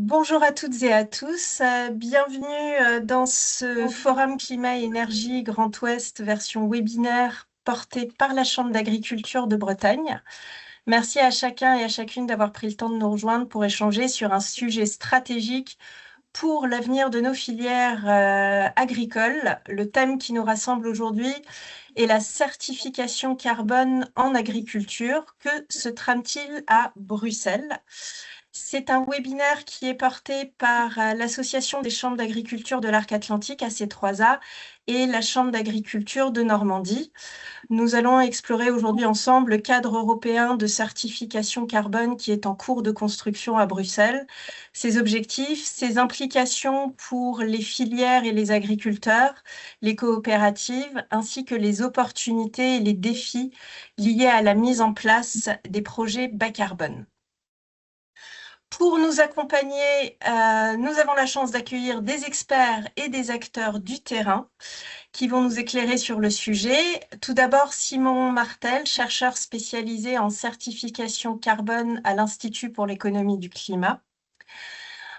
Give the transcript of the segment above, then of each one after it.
Bonjour à toutes et à tous, bienvenue dans ce forum Climat et Énergie Grand Ouest version webinaire porté par la Chambre d'agriculture de Bretagne. Merci à chacun et à chacune d'avoir pris le temps de nous rejoindre pour échanger sur un sujet stratégique pour l'avenir de nos filières agricoles. Le thème qui nous rassemble aujourd'hui est la certification carbone en agriculture. Que se trame-t-il à Bruxelles? C'est un webinaire qui est porté par l'Association des chambres d'agriculture de l'Arc Atlantique, AC3A, et la Chambre d'agriculture de Normandie. Nous allons explorer aujourd'hui ensemble le cadre européen de certification carbone qui est en cours de construction à Bruxelles, ses objectifs, ses implications pour les filières et les agriculteurs, les coopératives, ainsi que les opportunités et les défis liés à la mise en place des projets bas carbone. Pour nous accompagner, nous avons la chance d'accueillir des experts et des acteurs du terrain qui vont nous éclairer sur le sujet. Tout d'abord, Simon Martel, chercheur spécialisé en certification carbone à l'Institut pour l'économie du climat.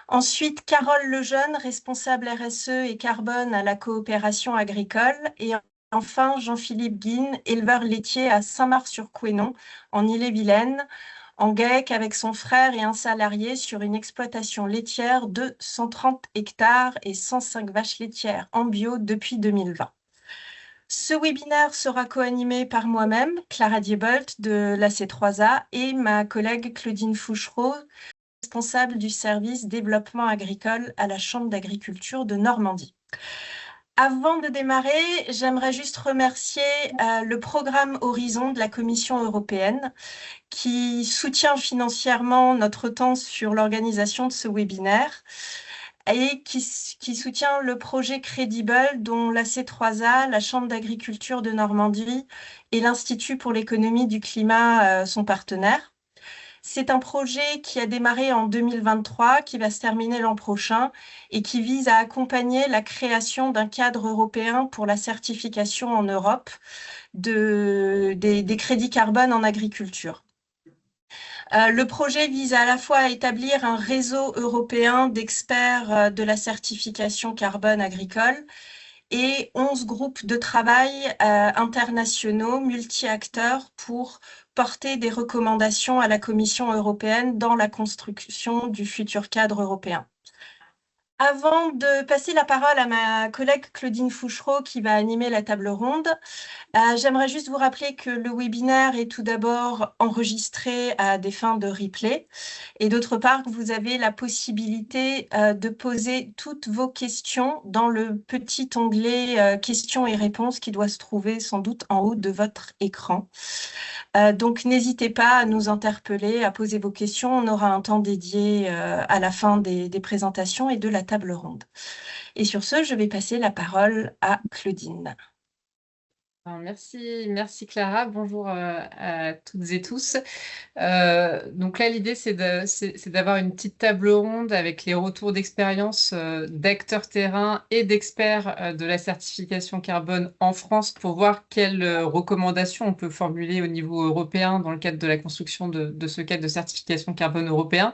Ensuite, Carole Lejeune, responsable RSE et carbone à la coopération agricole. Et enfin, Jean-Philippe Guine, éleveur laitier à Saint-Marc-sur-Couesnon, en Ille-et-Vilaine, en GAEC avec son frère et un salarié sur une exploitation laitière de 130 hectares et 105 vaches laitières en bio depuis 2020. Ce webinaire sera co-animé par moi-même, Clara Diebold de la C3A, et ma collègue Claudine Fouchereau, responsable du service développement agricole à la Chambre d'agriculture de Normandie. Avant de démarrer, j'aimerais juste remercier le programme Horizon de la Commission européenne qui soutient financièrement notre temps sur l'organisation de ce webinaire et qui soutient le projet Credible dont la C3A, la Chambre d'agriculture de Normandie et l'Institut pour l'économie du climat sont partenaires. C'est un projet qui a démarré en 2023, qui va se terminer l'an prochain et qui vise à accompagner la création d'un cadre européen pour la certification en Europe des crédits carbone en agriculture. Le projet vise à la fois à établir un réseau européen d'experts de la certification carbone agricole et 11 groupes de travail internationaux, multi-acteurs, pour porter des recommandations à la Commission européenne dans la construction du futur cadre européen. Avant de passer la parole à ma collègue Claudine Fouchereau qui va animer la table ronde, j'aimerais juste vous rappeler que le webinaire est tout d'abord enregistré à des fins de replay et d'autre part que vous avez la possibilité de poser toutes vos questions dans le petit onglet questions et réponses qui doit se trouver sans doute en haut de votre écran. Donc n'hésitez pas à nous interpeller, à poser vos questions. On aura un temps dédié à la fin des présentations et de la table ronde. Et sur ce, je vais passer la parole à Claudine. Merci Clara, bonjour à toutes et tous. Donc là, l'idée, c'est d'avoir une petite table ronde avec les retours d'expérience d'acteurs terrain et d'experts de la certification carbone en France pour voir quelles recommandations on peut formuler au niveau européen dans le cadre de la construction de ce cadre de certification carbone européen.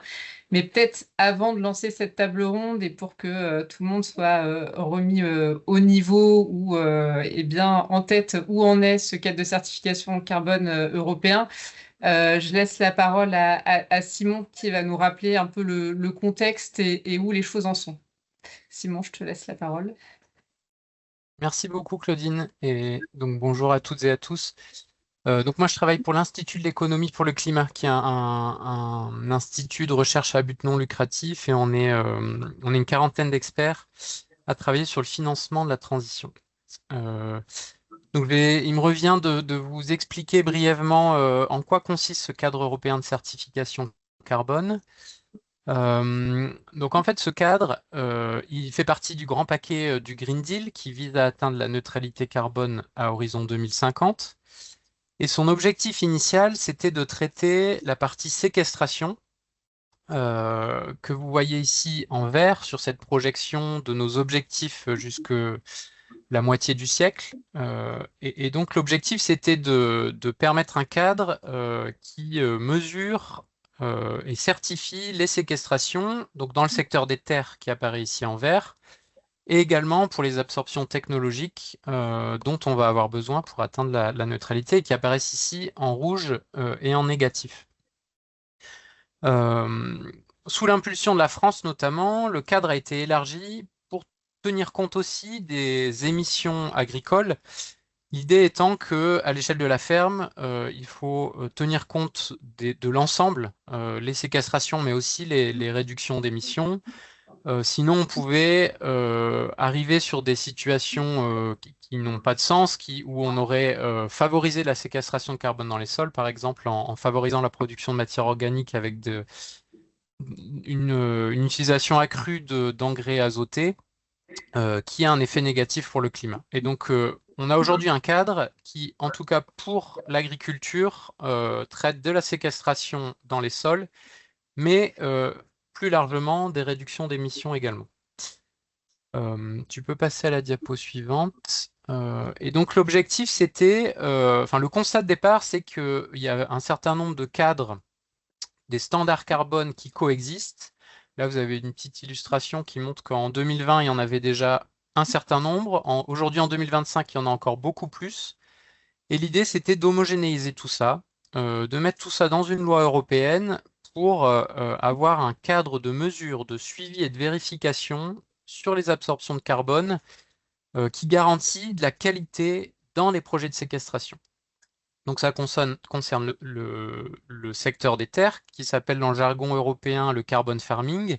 Mais peut-être avant de lancer cette table ronde et pour que tout le monde soit remis au niveau ou bien en tête où en est ce cadre de certification carbone européen, je laisse la parole à Simon qui va nous rappeler un peu le contexte et où les choses en sont. Simon, je te laisse la parole. Merci beaucoup Claudine et donc bonjour à toutes et à tous. Donc moi je travaille pour l'Institut de l'économie pour le climat qui est un institut de recherche à but non lucratif et on est une quarantaine d'experts à travailler sur le financement de la transition. Donc il me revient de vous expliquer brièvement en quoi consiste ce cadre européen de certification carbone. Donc en fait, ce cadre, il fait partie du grand paquet du Green Deal qui vise à atteindre la neutralité carbone à horizon 2050. Et son objectif initial, c'était de traiter la partie séquestration que vous voyez ici en vert sur cette projection de nos objectifs jusque la moitié du siècle. Et donc l'objectif, c'était de permettre un cadre qui mesure et certifie les séquestrations, donc dans le secteur des terres qui apparaît ici en vert, et également pour les absorptions technologiques dont on va avoir besoin pour atteindre la neutralité et qui apparaissent ici en rouge et en négatif. Sous l'impulsion de la France notamment, le cadre a été élargi pour tenir compte aussi des émissions agricoles. L'idée étant que, à l'échelle de la ferme, il faut tenir compte de l'ensemble, les séquestrations, mais aussi les réductions d'émissions. Sinon, on pouvait arriver sur des situations qui n'ont pas de sens, où on aurait favorisé la séquestration de carbone dans les sols, par exemple en favorisant la production de matières organiques avec une utilisation accrue d'engrais azotés, qui a un effet négatif pour le climat. Et donc, on a aujourd'hui un cadre qui, en tout cas pour l'agriculture, traite de la séquestration dans les sols, mais plus largement des réductions d'émissions également. Tu peux passer à la diapo suivante. Et donc l'objectif, c'était, le constat de départ, c'est qu'il y a un certain nombre de cadres, des standards carbone qui coexistent. Là, vous avez une petite illustration qui montre qu'en 2020, il y en avait déjà un certain nombre. Aujourd'hui, en 2025, il y en a encore beaucoup plus. Et l'idée, c'était d'homogénéiser tout ça, de mettre tout ça dans une loi européenne pour avoir un cadre de mesure, de suivi et de vérification sur les absorptions de carbone qui garantit de la qualité dans les projets de séquestration. Donc ça concerne le secteur des terres, qui s'appelle dans le jargon européen le carbon farming,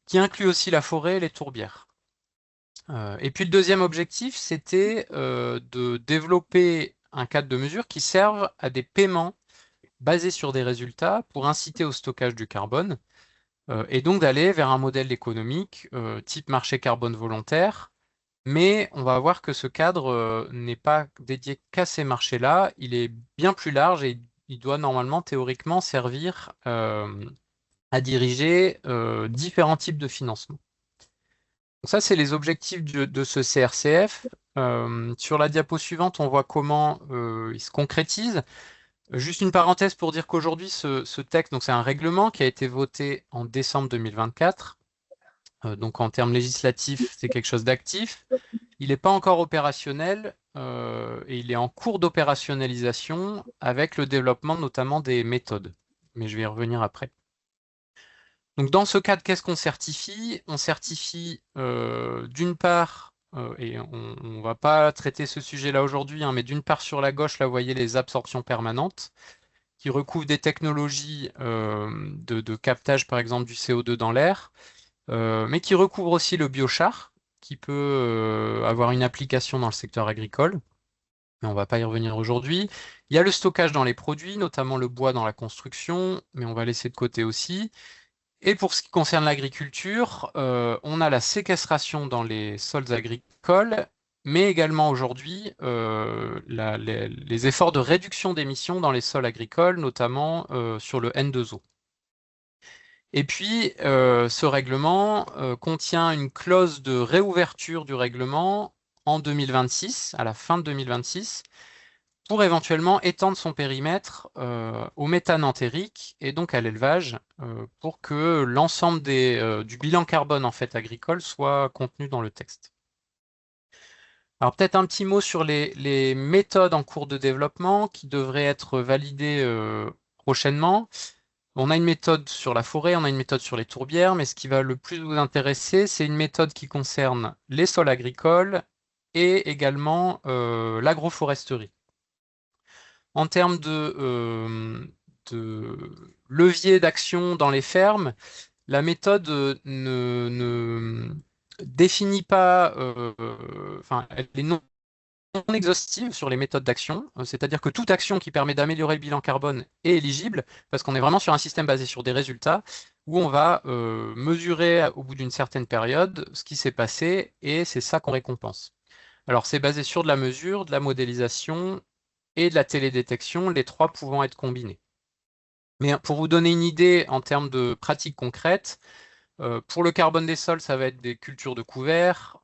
qui inclut aussi la forêt et les tourbières. Et puis le deuxième objectif, c'était de développer un cadre de mesure qui serve à des paiements basés sur des résultats pour inciter au stockage du carbone, et donc d'aller vers un modèle économique type marché carbone volontaire. Mais on va voir que ce cadre n'est pas dédié qu'à ces marchés-là, il est bien plus large et il doit normalement théoriquement servir à diriger différents types de financement. Donc ça, c'est les objectifs de ce CRCF. Sur la diapo suivante, on voit comment il se concrétise. Juste une parenthèse pour dire qu'aujourd'hui, ce texte, donc c'est un règlement qui a été voté en décembre 2024. Donc en termes législatifs, c'est quelque chose d'actif. Il n'est pas encore opérationnel et il est en cours d'opérationnalisation avec le développement notamment des méthodes. Mais je vais y revenir après. Donc dans ce cadre, qu'est-ce qu'on certifie? On certifie d'une part, et on ne va pas traiter ce sujet-là aujourd'hui, hein, mais d'une part sur la gauche, là vous voyez les absorptions permanentes qui recouvrent des technologies de captage par exemple du CO2 dans l'air, mais qui recouvrent aussi le biochar, qui peut avoir une application dans le secteur agricole, mais on ne va pas y revenir aujourd'hui. Il y a le stockage dans les produits, notamment le bois dans la construction, mais on va laisser de côté aussi. Et pour ce qui concerne l'agriculture, on a la séquestration dans les sols agricoles, mais également aujourd'hui les efforts de réduction d'émissions dans les sols agricoles, notamment sur le N2O. Et puis, ce règlement contient une clause de réouverture du règlement en 2026, à la fin de 2026, pour éventuellement étendre son périmètre au méthane entérique et donc à l'élevage, pour que l'ensemble du bilan carbone en fait agricole soit contenu dans le texte. Alors peut-être un petit mot sur les méthodes en cours de développement qui devraient être validées prochainement. On a une méthode sur la forêt, on a une méthode sur les tourbières, mais ce qui va le plus vous intéresser, c'est une méthode qui concerne les sols agricoles et également l'agroforesterie. En termes de levier d'action dans les fermes, la méthode ne définit pas, elle est non exhaustive sur les méthodes d'action, c'est-à-dire que toute action qui permet d'améliorer le bilan carbone est éligible, parce qu'on est vraiment sur un système basé sur des résultats, où on va mesurer au bout d'une certaine période ce qui s'est passé, et c'est ça qu'on récompense. Alors c'est basé sur de la mesure, de la modélisation et de la télédétection, les trois pouvant être combinés. Mais pour vous donner une idée en termes de pratiques concrètes, pour le carbone des sols, ça va être des cultures de couvert,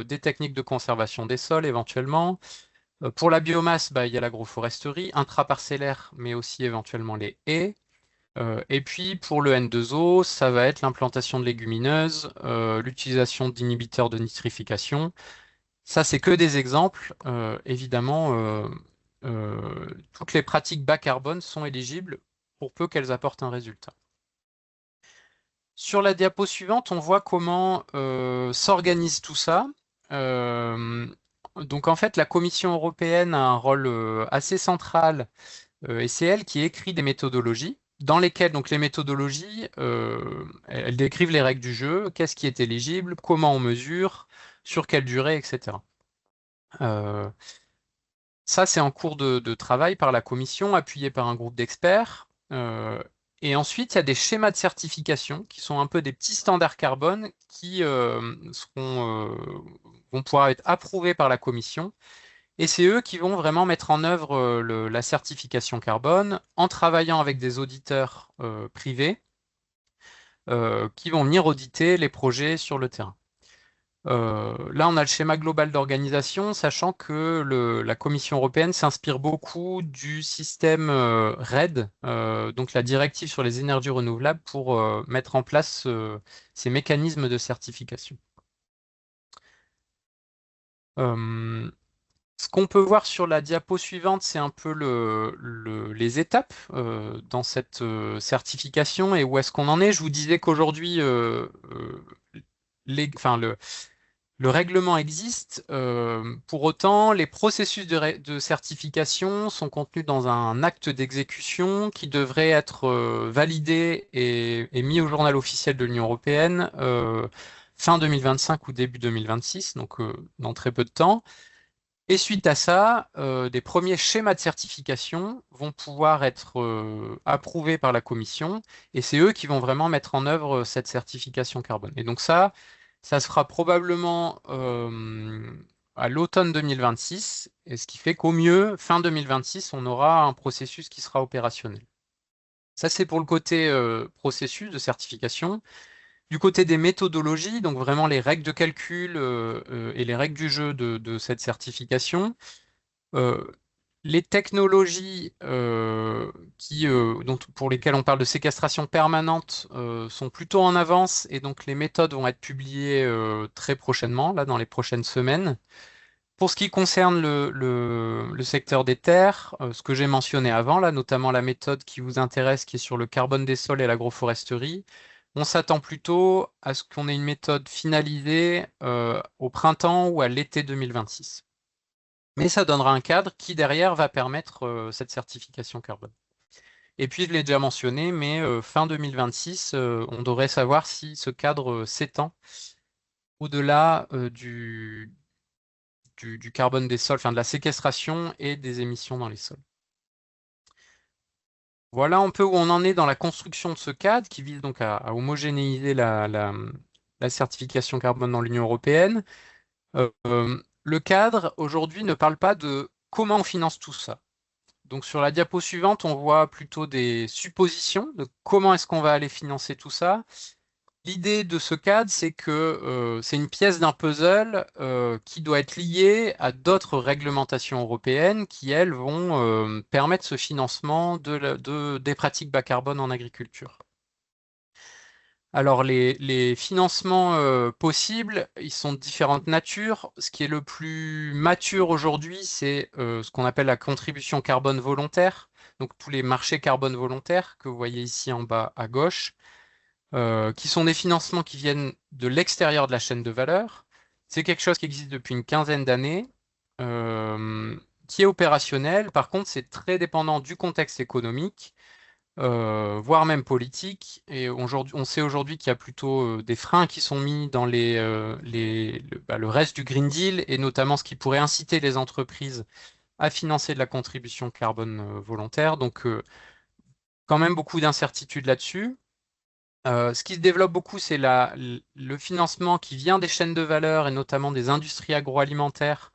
des techniques de conservation des sols éventuellement. Pour la biomasse, il y a l'agroforesterie, intraparcellaire, mais aussi éventuellement les haies. Et puis pour le N2O, ça va être l'implantation de légumineuses, l'utilisation d'inhibiteurs de nitrification. Ça, c'est que des exemples. Évidemment, toutes les pratiques bas carbone sont éligibles pour peu qu'elles apportent un résultat. Sur la diapo suivante, on voit comment s'organise tout ça. Donc en fait, la Commission européenne a un rôle assez central et c'est elle qui écrit des méthodologies dans lesquelles donc les méthodologies, elles décrivent les règles du jeu, qu'est-ce qui est éligible, comment on mesure, sur quelle durée, etc. Ça, c'est en cours de travail par la Commission, appuyé par un groupe d'experts. Et ensuite, il y a des schémas de certification qui sont un peu des petits standards carbone qui vont pouvoir être approuvés par la Commission. Et c'est eux qui vont vraiment mettre en œuvre la certification carbone en travaillant avec des auditeurs privés qui vont venir auditer les projets sur le terrain. Là, on a le schéma global d'organisation, sachant que la Commission européenne s'inspire beaucoup du système RED, donc la directive sur les énergies renouvelables, pour mettre en place ces mécanismes de certification. Ce qu'on peut voir sur la diapo suivante, c'est un peu les étapes dans cette certification et où est-ce qu'on en est. Je vous disais qu'aujourd'hui, le règlement existe. Pour autant, les processus de certification sont contenus dans un acte d'exécution qui devrait être validé et mis au journal officiel de l'Union européenne fin 2025 ou début 2026, donc dans très peu de temps. Et suite à ça, des premiers schémas de certification vont pouvoir être approuvés par la Commission et c'est eux qui vont vraiment mettre en œuvre cette certification carbone. Et donc ça se fera probablement à l'automne 2026, et ce qui fait qu'au mieux, fin 2026, on aura un processus qui sera opérationnel. Ça, c'est pour le côté processus de certification. Du côté des méthodologies, donc vraiment les règles de calcul et les règles du jeu de cette certification, les technologies pour lesquelles on parle de séquestration permanente sont plutôt en avance et donc les méthodes vont être publiées très prochainement, là dans les prochaines semaines. Pour ce qui concerne le secteur des terres, ce que j'ai mentionné avant, là, notamment la méthode qui vous intéresse, qui est sur le carbone des sols et l'agroforesterie, on s'attend plutôt à ce qu'on ait une méthode finalisée au printemps ou à l'été 2026. Mais ça donnera un cadre qui, derrière, va permettre cette certification carbone. Et puis, je l'ai déjà mentionné, mais fin 2026, on devrait savoir si ce cadre s'étend au-delà du carbone des sols, enfin de la séquestration et des émissions dans les sols. Voilà un peu où on en est dans la construction de ce cadre qui vise donc à homogénéiser la certification carbone dans l'Union européenne. Le cadre, aujourd'hui, ne parle pas de comment on finance tout ça. Donc sur la diapo suivante, on voit plutôt des suppositions de comment est-ce qu'on va aller financer tout ça. L'idée de ce cadre, c'est que c'est une pièce d'un puzzle qui doit être liée à d'autres réglementations européennes qui, elles, vont permettre ce financement des pratiques bas carbone en agriculture. Alors, les financements possibles, ils sont de différentes natures. Ce qui est le plus mature aujourd'hui, c'est ce qu'on appelle la contribution carbone volontaire. Donc, tous les marchés carbone volontaires que vous voyez ici en bas à gauche, qui sont des financements qui viennent de l'extérieur de la chaîne de valeur. C'est quelque chose qui existe depuis une quinzaine d'années, qui est opérationnel. Par contre, c'est très dépendant du contexte économique, voire même politique. Et on sait aujourd'hui qu'il y a plutôt des freins qui sont mis dans le reste du Green Deal, et notamment ce qui pourrait inciter les entreprises à financer de la contribution carbone volontaire. Donc, quand même beaucoup d'incertitudes là-dessus. Ce qui se développe beaucoup, c'est le financement qui vient des chaînes de valeur et notamment des industries agroalimentaires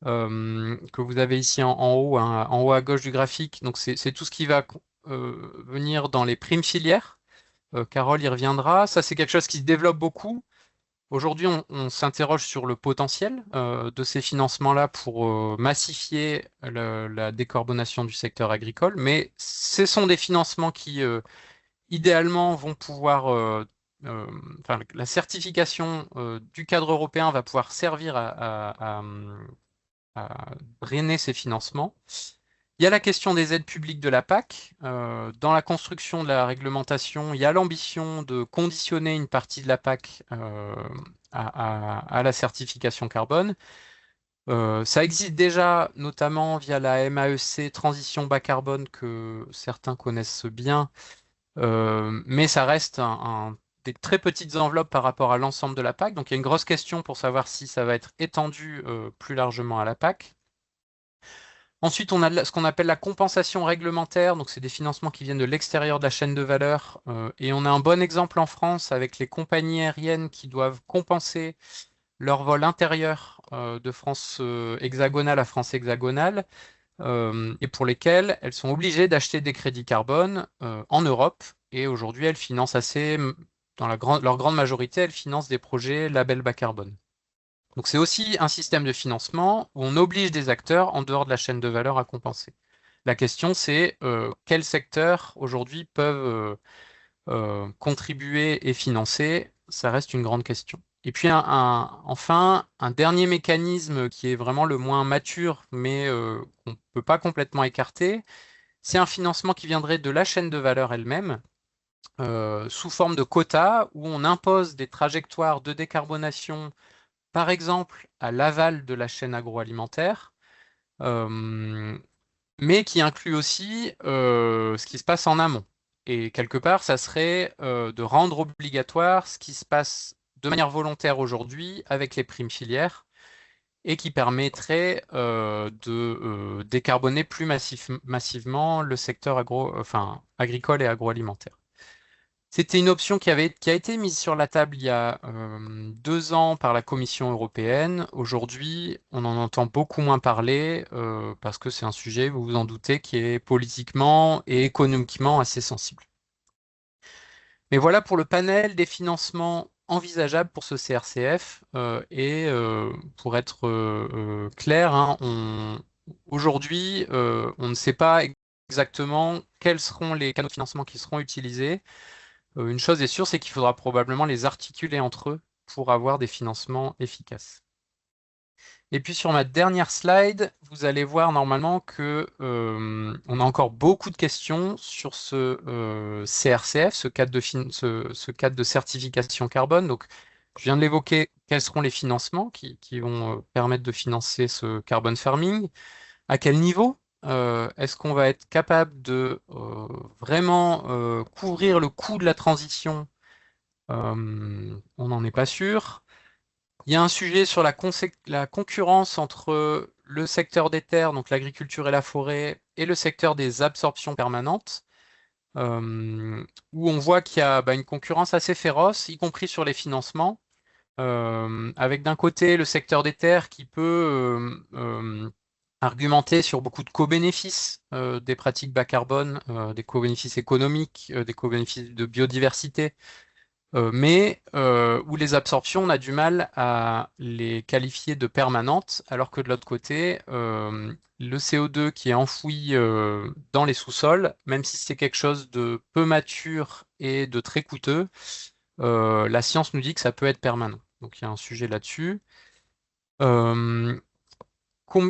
que vous avez ici en haut, hein, en haut à gauche du graphique. Donc c'est tout ce qui va venir dans les primes filières. Carole y reviendra. Ça, c'est quelque chose qui se développe beaucoup. Aujourd'hui, on s'interroge sur le potentiel de ces financements-là pour massifier la décarbonation du secteur agricole, mais ce sont des financements qui idéalement vont pouvoir, enfin, la certification du cadre européen va pouvoir servir à drainer ces financements. Il y a la question des aides publiques de la PAC. Dans la construction de la réglementation, il y a l'ambition de conditionner une partie de la PAC à la certification carbone. Ça existe déjà, notamment via la MAEC Transition bas carbone que certains connaissent bien, mais ça reste des très petites enveloppes par rapport à l'ensemble de la PAC. Donc il y a une grosse question pour savoir si ça va être étendu plus largement à la PAC. Ensuite, on a ce qu'on appelle la compensation réglementaire, donc c'est des financements qui viennent de l'extérieur de la chaîne de valeur, et on a un bon exemple en France avec les compagnies aériennes qui doivent compenser leur vol intérieur de France hexagonale à France hexagonale, et pour lesquelles elles sont obligées d'acheter des crédits carbone en Europe, et aujourd'hui elles financent dans leur grande majorité, elles financent des projets label bas carbone. Donc c'est aussi un système de financement où on oblige des acteurs en dehors de la chaîne de valeur à compenser. La question c'est quels secteurs aujourd'hui peuvent contribuer et financer, ça reste une grande question. Et puis enfin, un dernier mécanisme qui est vraiment le moins mature, mais qu'on ne peut pas complètement écarter, c'est un financement qui viendrait de la chaîne de valeur elle-même, sous forme de quotas, où on impose des trajectoires de décarbonation par exemple à l'aval de la chaîne agroalimentaire, mais qui inclut aussi ce qui se passe en amont. Et quelque part, ça serait de rendre obligatoire ce qui se passe de manière volontaire aujourd'hui avec les primes filières et qui permettrait de décarboner plus massivement le secteur agricole et agroalimentaire. C'était une option qui a été mise sur la table il y a 2 ans par la Commission européenne. Aujourd'hui, on en entend beaucoup moins parler parce que c'est un sujet, vous vous en doutez, qui est politiquement et économiquement assez sensible. Mais voilà pour le panel des financements envisageables pour ce CRCF. Pour être clair, hein, aujourd'hui, on ne sait pas exactement quels seront les canaux de financement qui seront utilisés. Une chose est sûre, c'est qu'il faudra probablement les articuler entre eux pour avoir des financements efficaces. Et puis sur ma dernière slide, vous allez voir normalement que on a encore beaucoup de questions sur ce CRCF, ce cadre de certification carbone. Donc, je viens de l'évoquer, quels seront les financements qui vont permettre de financer ce carbon farming? À quel niveau? Est-ce qu'on va être capable de vraiment couvrir le coût de la transition? On n'en est pas sûr. Il y a un sujet sur la concurrence entre le secteur des terres, donc l'agriculture et la forêt, et le secteur des absorptions permanentes, où on voit qu'il y a une concurrence assez féroce, y compris sur les financements, avec d'un côté le secteur des terres qui peut argumenter sur beaucoup de co-bénéfices des pratiques bas carbone, des co-bénéfices économiques, des co-bénéfices de biodiversité, mais où les absorptions, on a du mal à les qualifier de permanentes, alors que de l'autre côté, le CO2 qui est enfoui dans les sous-sols, même si c'est quelque chose de peu mature et de très coûteux, la science nous dit que ça peut être permanent. Donc il y a un sujet là-dessus.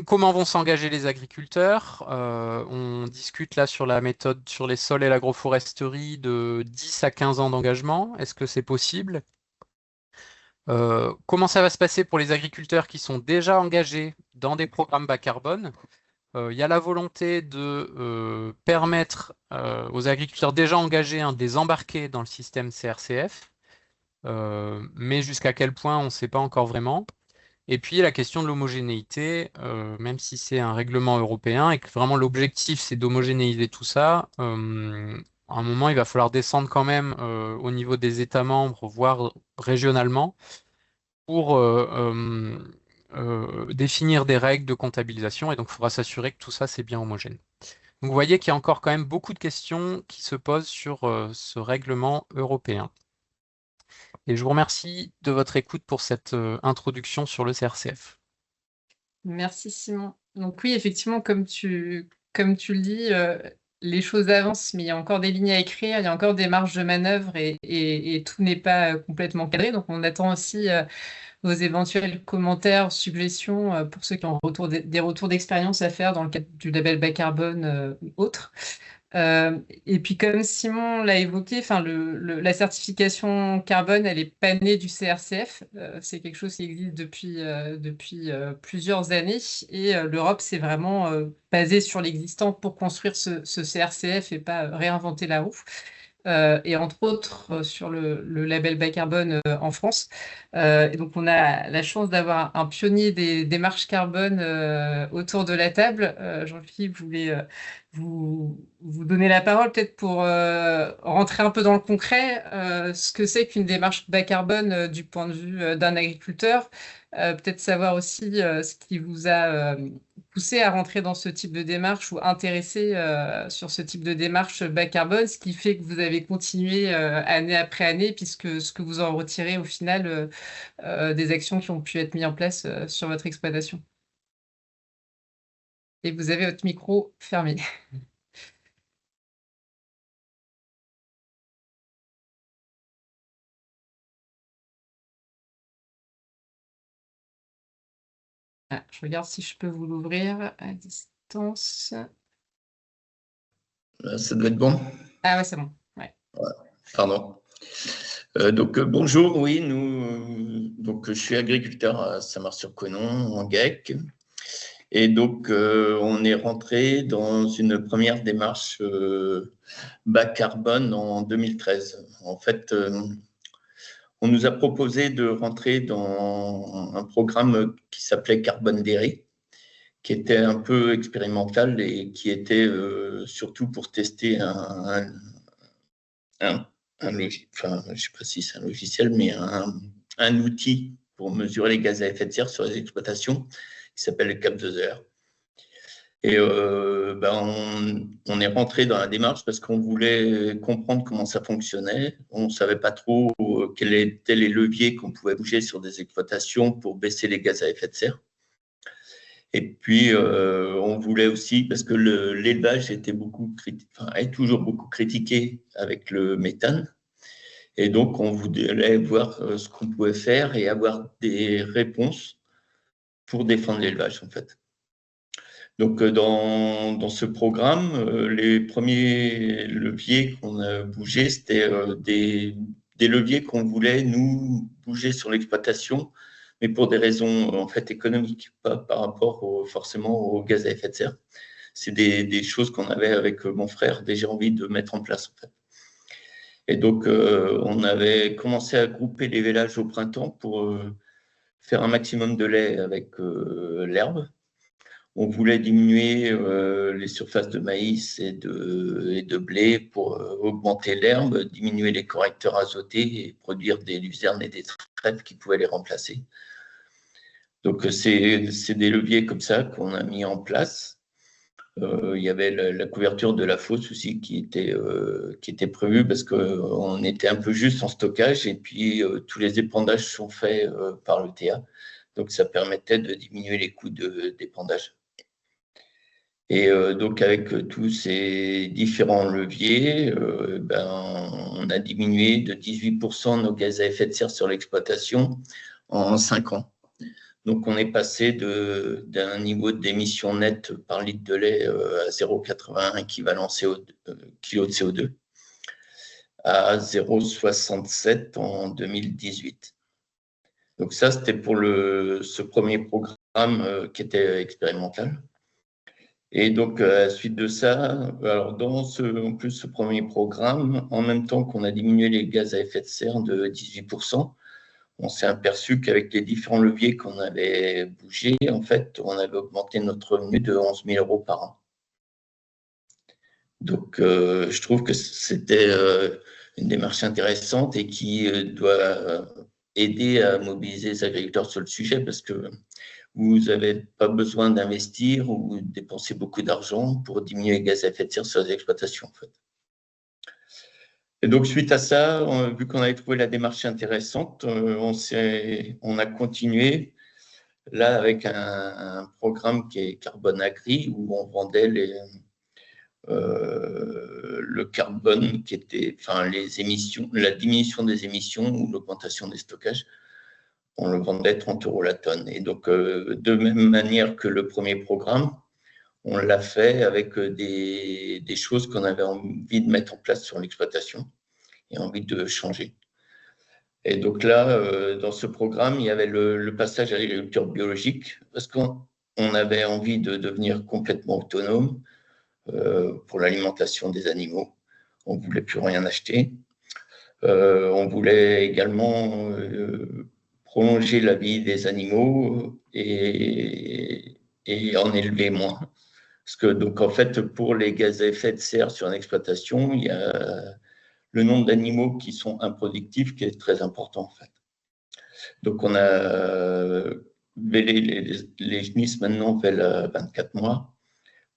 Comment vont s'engager les agriculteurs? On discute là sur la méthode sur les sols et l'agroforesterie de 10 à 15 ans d'engagement. Est-ce que c'est possible? Comment ça va se passer pour les agriculteurs qui sont déjà engagés dans des programmes bas carbone? Il y a la volonté de permettre aux agriculteurs déjà engagés de les embarquer dans le système CRCF, mais jusqu'à quel point, on ne sait pas encore vraiment. Et puis la question de l'homogénéité, même si c'est un règlement européen et que vraiment l'objectif c'est d'homogénéiser tout ça, à un moment il va falloir descendre quand même au niveau des États membres, voire régionalement, pour définir des règles de comptabilisation et donc il faudra s'assurer que tout ça c'est bien homogène. Donc vous voyez qu'il y a encore quand même beaucoup de questions qui se posent sur ce règlement européen. Et je vous remercie de votre écoute pour cette introduction sur le CRCF. Merci Simon. Donc oui, effectivement, comme tu le dis, les choses avancent, mais il y a encore des lignes à écrire, il y a encore des marges de manœuvre et tout n'est pas complètement cadré. Donc, on attend aussi vos éventuels commentaires, suggestions pour ceux qui ont des retours d'expérience à faire dans le cadre du label bas carbone ou autre. Et puis, comme Simon l'a évoqué, enfin, la certification carbone, elle est pas née du CRCF. C'est quelque chose qui existe depuis plusieurs années. Et l'Europe s'est vraiment basée sur l'existant pour construire ce CRCF et pas réinventer la roue. Et entre autres sur le label bas carbone en France. Et donc, on a la chance d'avoir un pionnier des démarches carbone autour de la table. Jean-Philippe voulait vous donner la parole peut-être pour rentrer un peu dans le concret, ce que c'est qu'une démarche bas carbone du point de vue d'un agriculteur. Peut-être savoir aussi ce qui vous a poussé à rentrer dans ce type de démarche ou intéressé sur ce type de démarche bas carbone, ce qui fait que vous avez continué année après année, puisque ce que vous en retirez au final des actions qui ont pu être mises en place sur votre exploitation. Et vous avez votre micro fermé. Ah, je regarde si je peux vous l'ouvrir à distance. Ça doit être bon. Ah ouais, c'est bon. Ouais. Pardon. Bonjour, oui, je suis agriculteur à Saint-Mars-sur-Conon, en GEC. Et donc, on est rentré dans une première démarche bas carbone en 2013. En fait, on nous a proposé de rentrer dans un programme qui s'appelait Carbone Dairy, qui était un peu expérimental et qui était surtout pour tester un enfin, je ne sais pas si c'est un logiciel, mais un outil pour mesurer les gaz à effet de serre sur les exploitations qui s'appelle le Cap2R. Et on est rentré dans la démarche parce qu'on voulait comprendre comment ça fonctionnait. On ne savait pas trop quels étaient les leviers qu'on pouvait bouger sur des exploitations pour baisser les gaz à effet de serre. Et puis, on voulait aussi, parce que l'élevage est toujours beaucoup critiqué avec le méthane. Et donc, on voulait voir ce qu'on pouvait faire et avoir des réponses pour défendre l'élevage, en fait. Donc, dans ce programme, les premiers leviers qu'on a bougés, c'était des leviers qu'on voulait, nous, bouger sur l'exploitation, mais pour des raisons, en fait, économiques, pas par rapport forcément aux gaz à effet de serre. C'est des choses qu'on avait avec mon frère déjà envie de mettre en place, en fait. Et donc, on avait commencé à grouper les vélages au printemps pour faire un maximum de lait avec l'herbe. On voulait diminuer les surfaces de maïs et de blé pour augmenter l'herbe, diminuer les correcteurs azotés et produire des luzernes et des trèfles qui pouvaient les remplacer. Donc, c'est des leviers comme ça qu'on a mis en place. Il y avait la couverture de la fosse aussi qui était prévue parce qu'on était un peu juste en stockage et puis tous les épandages sont faits par l'ETA. Donc, ça permettait de diminuer les coûts d'épandage. Et donc, avec tous ces différents leviers, on a diminué de 18% nos gaz à effet de serre sur l'exploitation en 5 ans. Donc, on est passé d'un niveau d'émission nette par litre de lait à 0,81 équivalent kilo de CO2 à 0,67 en 2018. Donc, ça, c'était pour ce premier programme qui était expérimental. Et donc, à la suite de ça, alors dans ce premier programme, en même temps qu'on a diminué les gaz à effet de serre de 18%, on s'est aperçu qu'avec les différents leviers qu'on avait bougés, en fait, on avait augmenté notre revenu de 11 000 € par an. Donc, je trouve que c'était une démarche intéressante et qui doit aider à mobiliser les agriculteurs sur le sujet parce que vous n'avez pas besoin d'investir ou de dépenser beaucoup d'argent pour diminuer les gaz à effet de serre sur les exploitations, en fait. Et donc, suite à ça, vu qu'on avait trouvé la démarche intéressante, on a continué là avec un programme qui est Carbone Agri où on vendait le carbone qui était, enfin les émissions, la diminution des émissions ou l'augmentation des stockages, on le vendait 30 € la tonne. Et donc, de même manière que le premier programme, on l'a fait avec des choses qu'on avait envie de mettre en place sur l'exploitation et envie de changer. Et donc là, dans ce programme, il y avait le passage à l'agriculture biologique, parce qu'on avait envie de devenir complètement autonome pour l'alimentation des animaux. On ne voulait plus rien acheter. On voulait également prolonger la vie des animaux et en élever moins. Parce que, donc, en fait, pour les gaz à effet de serre sur une exploitation, il y a le nombre d'animaux qui sont improductifs qui est très important, en fait. Donc, on a les génisses maintenant veulent 24 mois.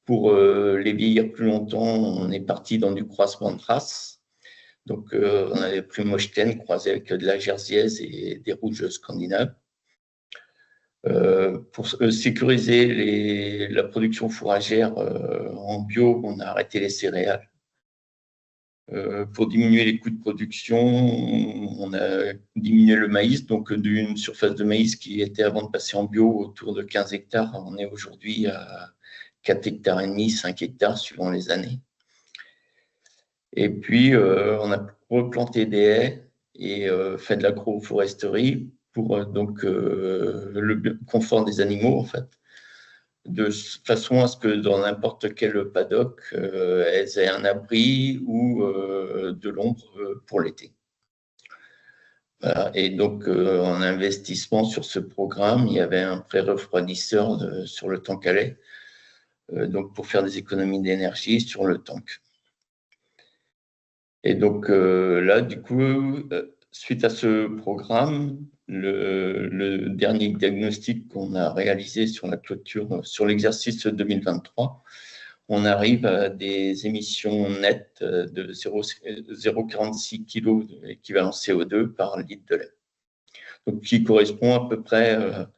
Pour les vieillir plus longtemps, on est parti dans du croisement de races. Donc, on avait pris Molstein croisé avec de la Jersiaise et des rouges scandinaves. Pour sécuriser la production fourragère en bio, on a arrêté les céréales. Pour diminuer les coûts de production, on a diminué le maïs. Donc, d'une surface de maïs qui était avant de passer en bio autour de 15 hectares, on est aujourd'hui à 4 hectares et demi, 5 hectares suivant les années. Et puis, on a replanté des haies et fait de l'agroforesterie pour donc le confort des animaux, en fait, de façon à ce que dans n'importe quel paddock, elles aient un abri ou de l'ombre pour l'été. Voilà. Et donc, en investissement sur ce programme, il y avait un pré-refroidisseur sur le tank à lait, donc pour faire des économies d'énergie sur le tank. Et donc là, du coup, suite à ce programme, le dernier diagnostic qu'on a réalisé sur la clôture, sur l'exercice 2023, on arrive à des émissions nettes de 0,46 kg d'équivalent CO2 par litre de lait. Donc, qui correspond à peu près à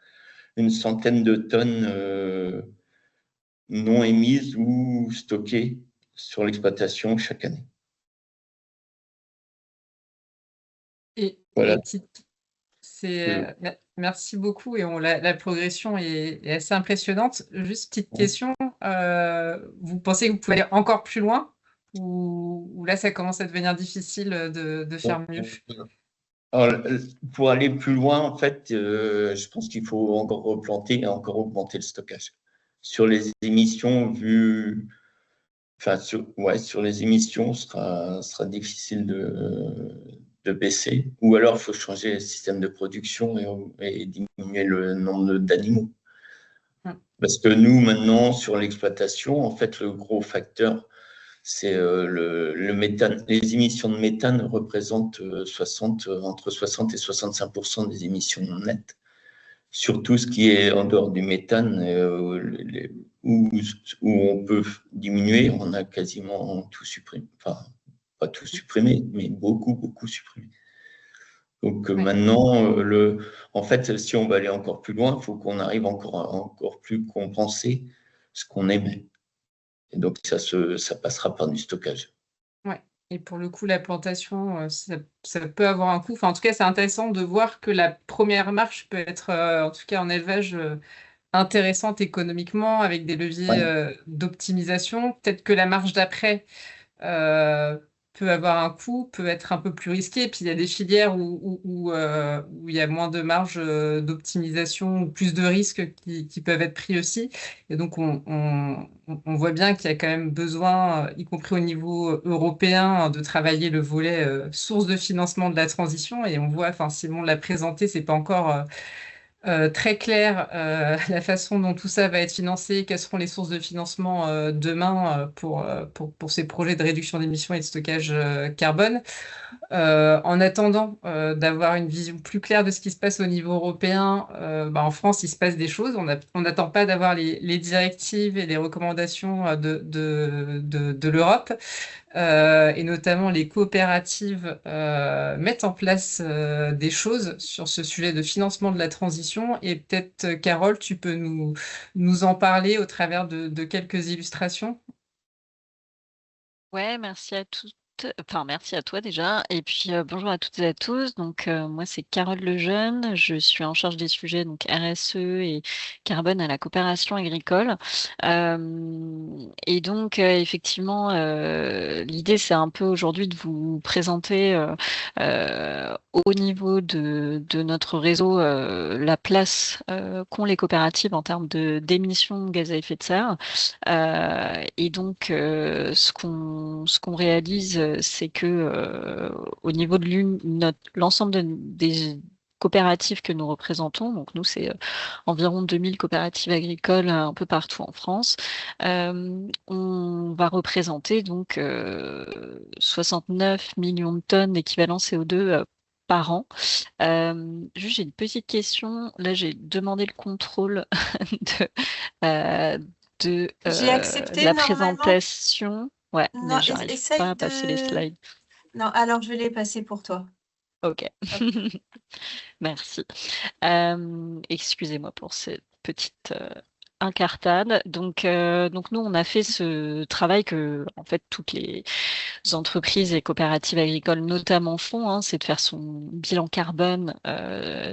une centaine de tonnes non émises ou stockées sur l'exploitation chaque année. Et Voilà. Merci beaucoup. Et la progression est assez impressionnante. Juste petite question, vous pensez que vous pouvez aller encore plus loin ou là, ça commence à devenir difficile de faire mieux? Alors, pour aller plus loin, en fait, je pense qu'il faut encore replanter et encore augmenter le stockage. Sur les émissions, sur les émissions, sera difficile de baisser. Ou alors, il faut changer le système de production et diminuer le nombre d'animaux. Parce que nous, maintenant, sur l'exploitation, en fait, le gros facteur, c'est le méthane. Les émissions de méthane représentent entre 60 et 65% des émissions nettes. Sur tout ce qui est en dehors du méthane, où on peut diminuer, on a quasiment tout supprimé. Enfin, pas tout supprimé, mais beaucoup supprimé. Donc maintenant, en fait, si on va aller encore plus loin, il faut qu'on arrive encore plus compenser ce qu'on émet. Et donc, ça passera par du stockage. Ouais. Et pour le coup, la plantation, ça peut avoir un coût. Enfin, en tout cas, c'est intéressant de voir que la première marche peut être, en tout cas en élevage, intéressante économiquement avec des leviers d'optimisation. Peut-être que la marche d'après peut avoir un coût, peut être un peu plus risqué. Puis il y a des filières où il y a moins de marge d'optimisation ou plus de risques qui peuvent être pris aussi. Et donc on voit bien qu'il y a quand même besoin, y compris au niveau européen, de travailler le volet source de financement de la transition. Et on voit, enfin Simon l'a présenté, c'est pas encore très clair la façon dont tout ça va être financé, quelles seront les sources de financement demain pour ces projets de réduction d'émissions et de stockage carbone. En attendant d'avoir une vision plus claire de ce qui se passe au niveau européen, en France, il se passe des choses. On n'attend pas d'avoir les directives et les recommandations de l'Europe. Et notamment les coopératives mettent en place des choses sur ce sujet de financement de la transition. Et peut-être, Carole, tu peux nous en parler au travers de quelques illustrations? Ouais, merci à toutes. Enfin, merci à toi déjà. Et puis, bonjour à toutes et à tous. Donc, moi, c'est Carole Lejeune. Je suis en charge des sujets donc RSE et carbone à la coopération agricole. Et donc, effectivement, l'idée, c'est un peu aujourd'hui de vous présenter au niveau de notre réseau la place qu'ont les coopératives en termes d'émissions de gaz à effet de serre. Et donc, ce qu'on réalise, c'est que au niveau de l'ensemble des coopératives que nous représentons, donc nous, c'est environ 2000 coopératives agricoles un peu partout en France, on va représenter donc 69 millions de tonnes d'équivalent CO2 par an. Juste, j'ai une petite question. Là, j'ai demandé le contrôle de, euh, J'ai accepté la normalement. présentation. Ouais, Non, mais j'arrive pas essaye à passer les de. slides. Non, alors je vais les passer pour toi. Ok, Hop. merci. Excusez-moi pour cette petite incartade. Donc nous, on a fait ce travail que en fait toutes les entreprises et coopératives agricoles notamment font, hein, c'est de faire son bilan carbone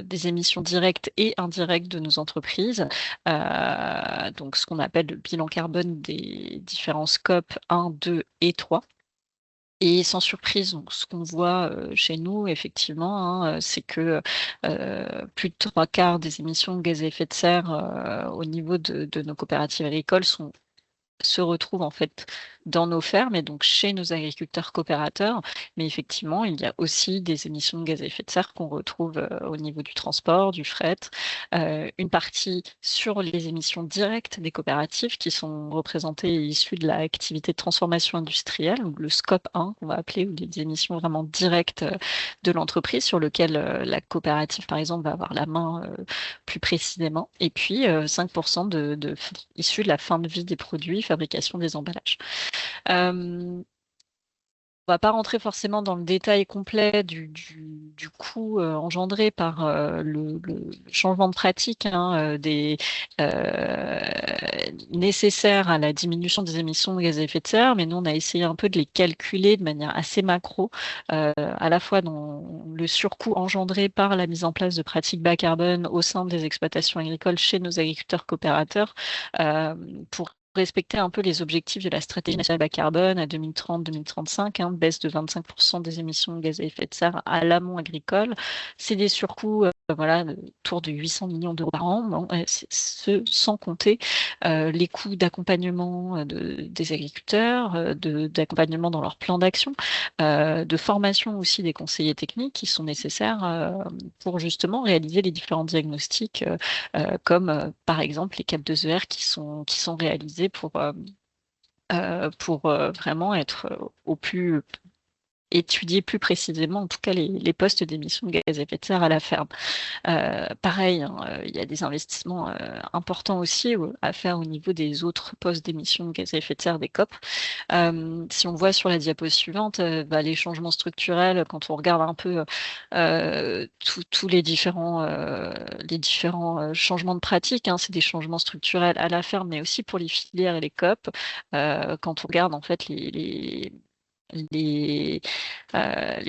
des émissions directes et indirectes de nos entreprises. Donc ce qu'on appelle le bilan carbone des différents scopes 1, 2 et 3. Et sans surprise, donc, ce qu'on voit chez nous, effectivement, hein, c'est que plus de 3/4 des émissions de gaz à effet de serre au niveau de nos coopératives agricoles se retrouvent en fait dans nos fermes et donc chez nos agriculteurs coopérateurs. Mais effectivement, il y a aussi des émissions de gaz à effet de serre qu'on retrouve au niveau du transport, du fret, une partie sur les émissions directes des coopératives qui sont représentées et issues de l'activité de transformation industrielle, ou le scope 1 qu'on va appeler, ou des émissions vraiment directes de l'entreprise sur lequel la coopérative, par exemple, va avoir la main plus précisément. Et puis 5% issus de la fin de vie des produits, fabrication des emballages. On va pas rentrer forcément dans le détail complet du coût engendré par le changement de pratique hein, nécessaires à la diminution des émissions de gaz à effet de serre, mais nous, on a essayé un peu de les calculer de manière assez macro, à la fois dans le surcoût engendré par la mise en place de pratiques bas carbone au sein des exploitations agricoles chez nos agriculteurs coopérateurs, pour respecter un peu les objectifs de la stratégie nationale bas carbone à 2030-2035, hein, baisse de 25% des émissions de gaz à effet de serre à l'amont agricole. C'est des surcoûts voilà, autour de 800 millions d'euros par an, bon, ce sans compter les coûts d'accompagnement des agriculteurs, d'accompagnement dans leur plan d'action, de formation aussi des conseillers techniques qui sont nécessaires pour justement réaliser les différents diagnostics comme par exemple les CAP 2ER qui sont réalisés pour vraiment être au plus étudier plus précisément, en tout cas, les postes d'émissions de gaz à effet de serre à la ferme. Pareil, hein, il y a des investissements importants aussi à faire au niveau des autres postes d'émissions de gaz à effet de serre des COP. Si on voit sur la diapo suivante, les changements structurels, quand on regarde un peu tous les différents changements de pratique, hein, c'est des changements structurels à la ferme, mais aussi pour les filières et les COP. Quand on regarde en fait les, les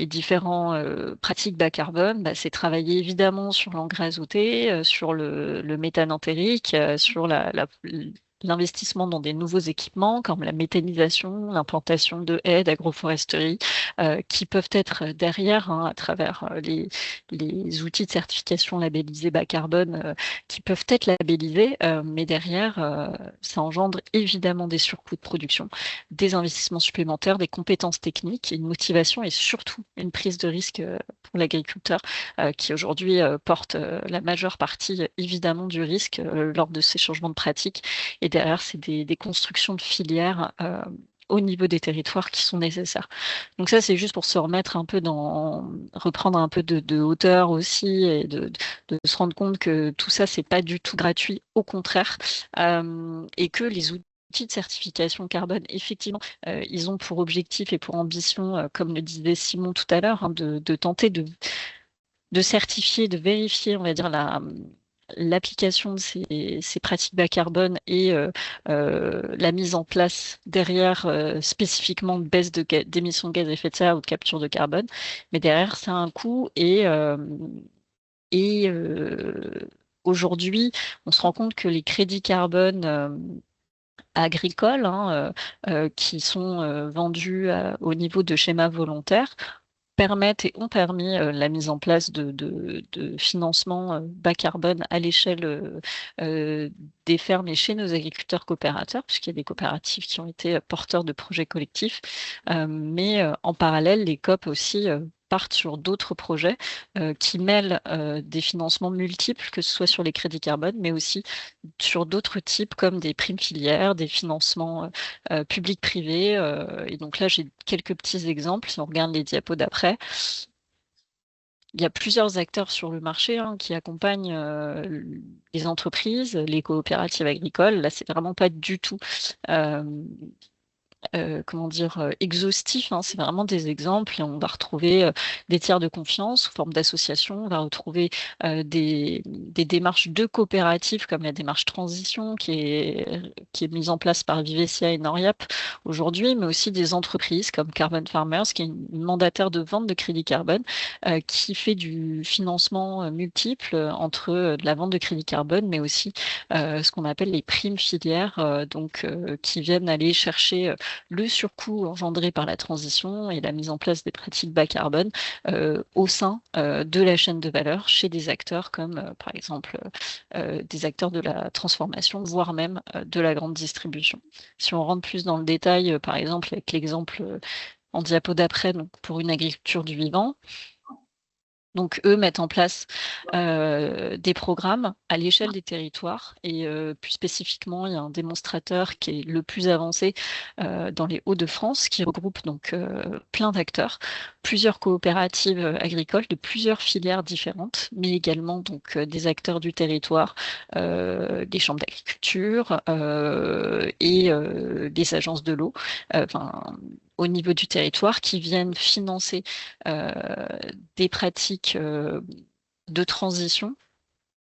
différents pratiques bas carbone, c'est travailler évidemment sur l'engrais azoté, sur le méthane entérique, sur l'investissement dans des nouveaux équipements comme la méthanisation, l'implantation de haies, d'agroforesterie, qui peuvent être derrière, hein, à travers les outils de certification labellisés bas carbone, qui peuvent être labellisés, mais derrière, ça engendre évidemment des surcoûts de production, des investissements supplémentaires, des compétences techniques, une motivation et surtout une prise de risque pour l'agriculteur qui aujourd'hui porte la majeure partie évidemment du risque lors de ces changements de pratique. Et derrière, c'est des constructions de filières au niveau des territoires qui sont nécessaires. Donc ça, c'est juste pour se remettre un peu reprendre un peu de hauteur aussi et de se rendre compte que tout ça, c'est pas du tout gratuit, au contraire, et que les outils de certification carbone, effectivement, ils ont pour objectif et pour ambition, comme le disait Simon tout à l'heure, hein, de tenter de certifier, de vérifier, on va dire, l'application de ces pratiques bas carbone et la mise en place derrière spécifiquement de baisse d'émissions de gaz à effet de serre ou de capture de carbone. Mais derrière, ça a un coût et aujourd'hui, on se rend compte que les crédits carbone agricoles qui sont vendus au niveau de schémas volontaires permettent et ont permis la mise en place de financements bas carbone à l'échelle des fermes et chez nos agriculteurs coopérateurs, puisqu'il y a des coopératives qui ont été porteurs de projets collectifs. Mais en parallèle, les COP aussi partent sur d'autres projets qui mêlent des financements multiples, que ce soit sur les crédits carbone, mais aussi sur d'autres types comme des primes filières, des financements public-privé. Et donc là, j'ai quelques petits exemples. Si on regarde les diapos d'après, il y a plusieurs acteurs sur le marché qui accompagnent les entreprises, les coopératives agricoles. Là, c'est vraiment pas du tout exhaustif, c'est vraiment des exemples et on va retrouver des tiers de confiance sous forme d'associations, on va retrouver des démarches de coopératives comme la démarche transition qui est mise en place par Vivesia et Noriap aujourd'hui, mais aussi des entreprises comme Carbon Farmers qui est une mandataire de vente de crédit carbone qui fait du financement multiple entre de la vente de crédit carbone, mais aussi ce qu'on appelle les primes filières, qui viennent aller chercher le surcoût engendré par la transition et la mise en place des pratiques bas carbone au sein de la chaîne de valeur chez des acteurs comme par exemple des acteurs de la transformation, voire même de la grande distribution. Si on rentre plus dans le détail, par exemple avec l'exemple en diapo d'après, donc pour une agriculture du vivant, donc, eux mettent en place des programmes à l'échelle des territoires et plus spécifiquement, il y a un démonstrateur qui est le plus avancé dans les Hauts-de-France qui regroupe donc plein d'acteurs, plusieurs coopératives agricoles de plusieurs filières différentes, mais également donc des acteurs du territoire, des chambres d'agriculture et des agences de l'eau, au niveau du territoire qui viennent financer des pratiques de transition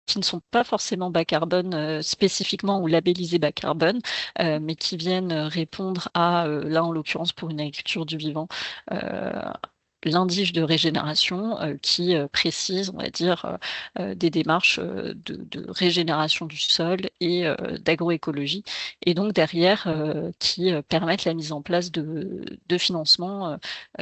qui ne sont pas forcément bas carbone spécifiquement ou labellisées bas carbone, mais qui viennent répondre à, là en l'occurrence pour une agriculture du vivant, l'indice de régénération qui précise, on va dire, des démarches de régénération du sol et d'agroécologie, et donc derrière qui permettent la mise en place de financements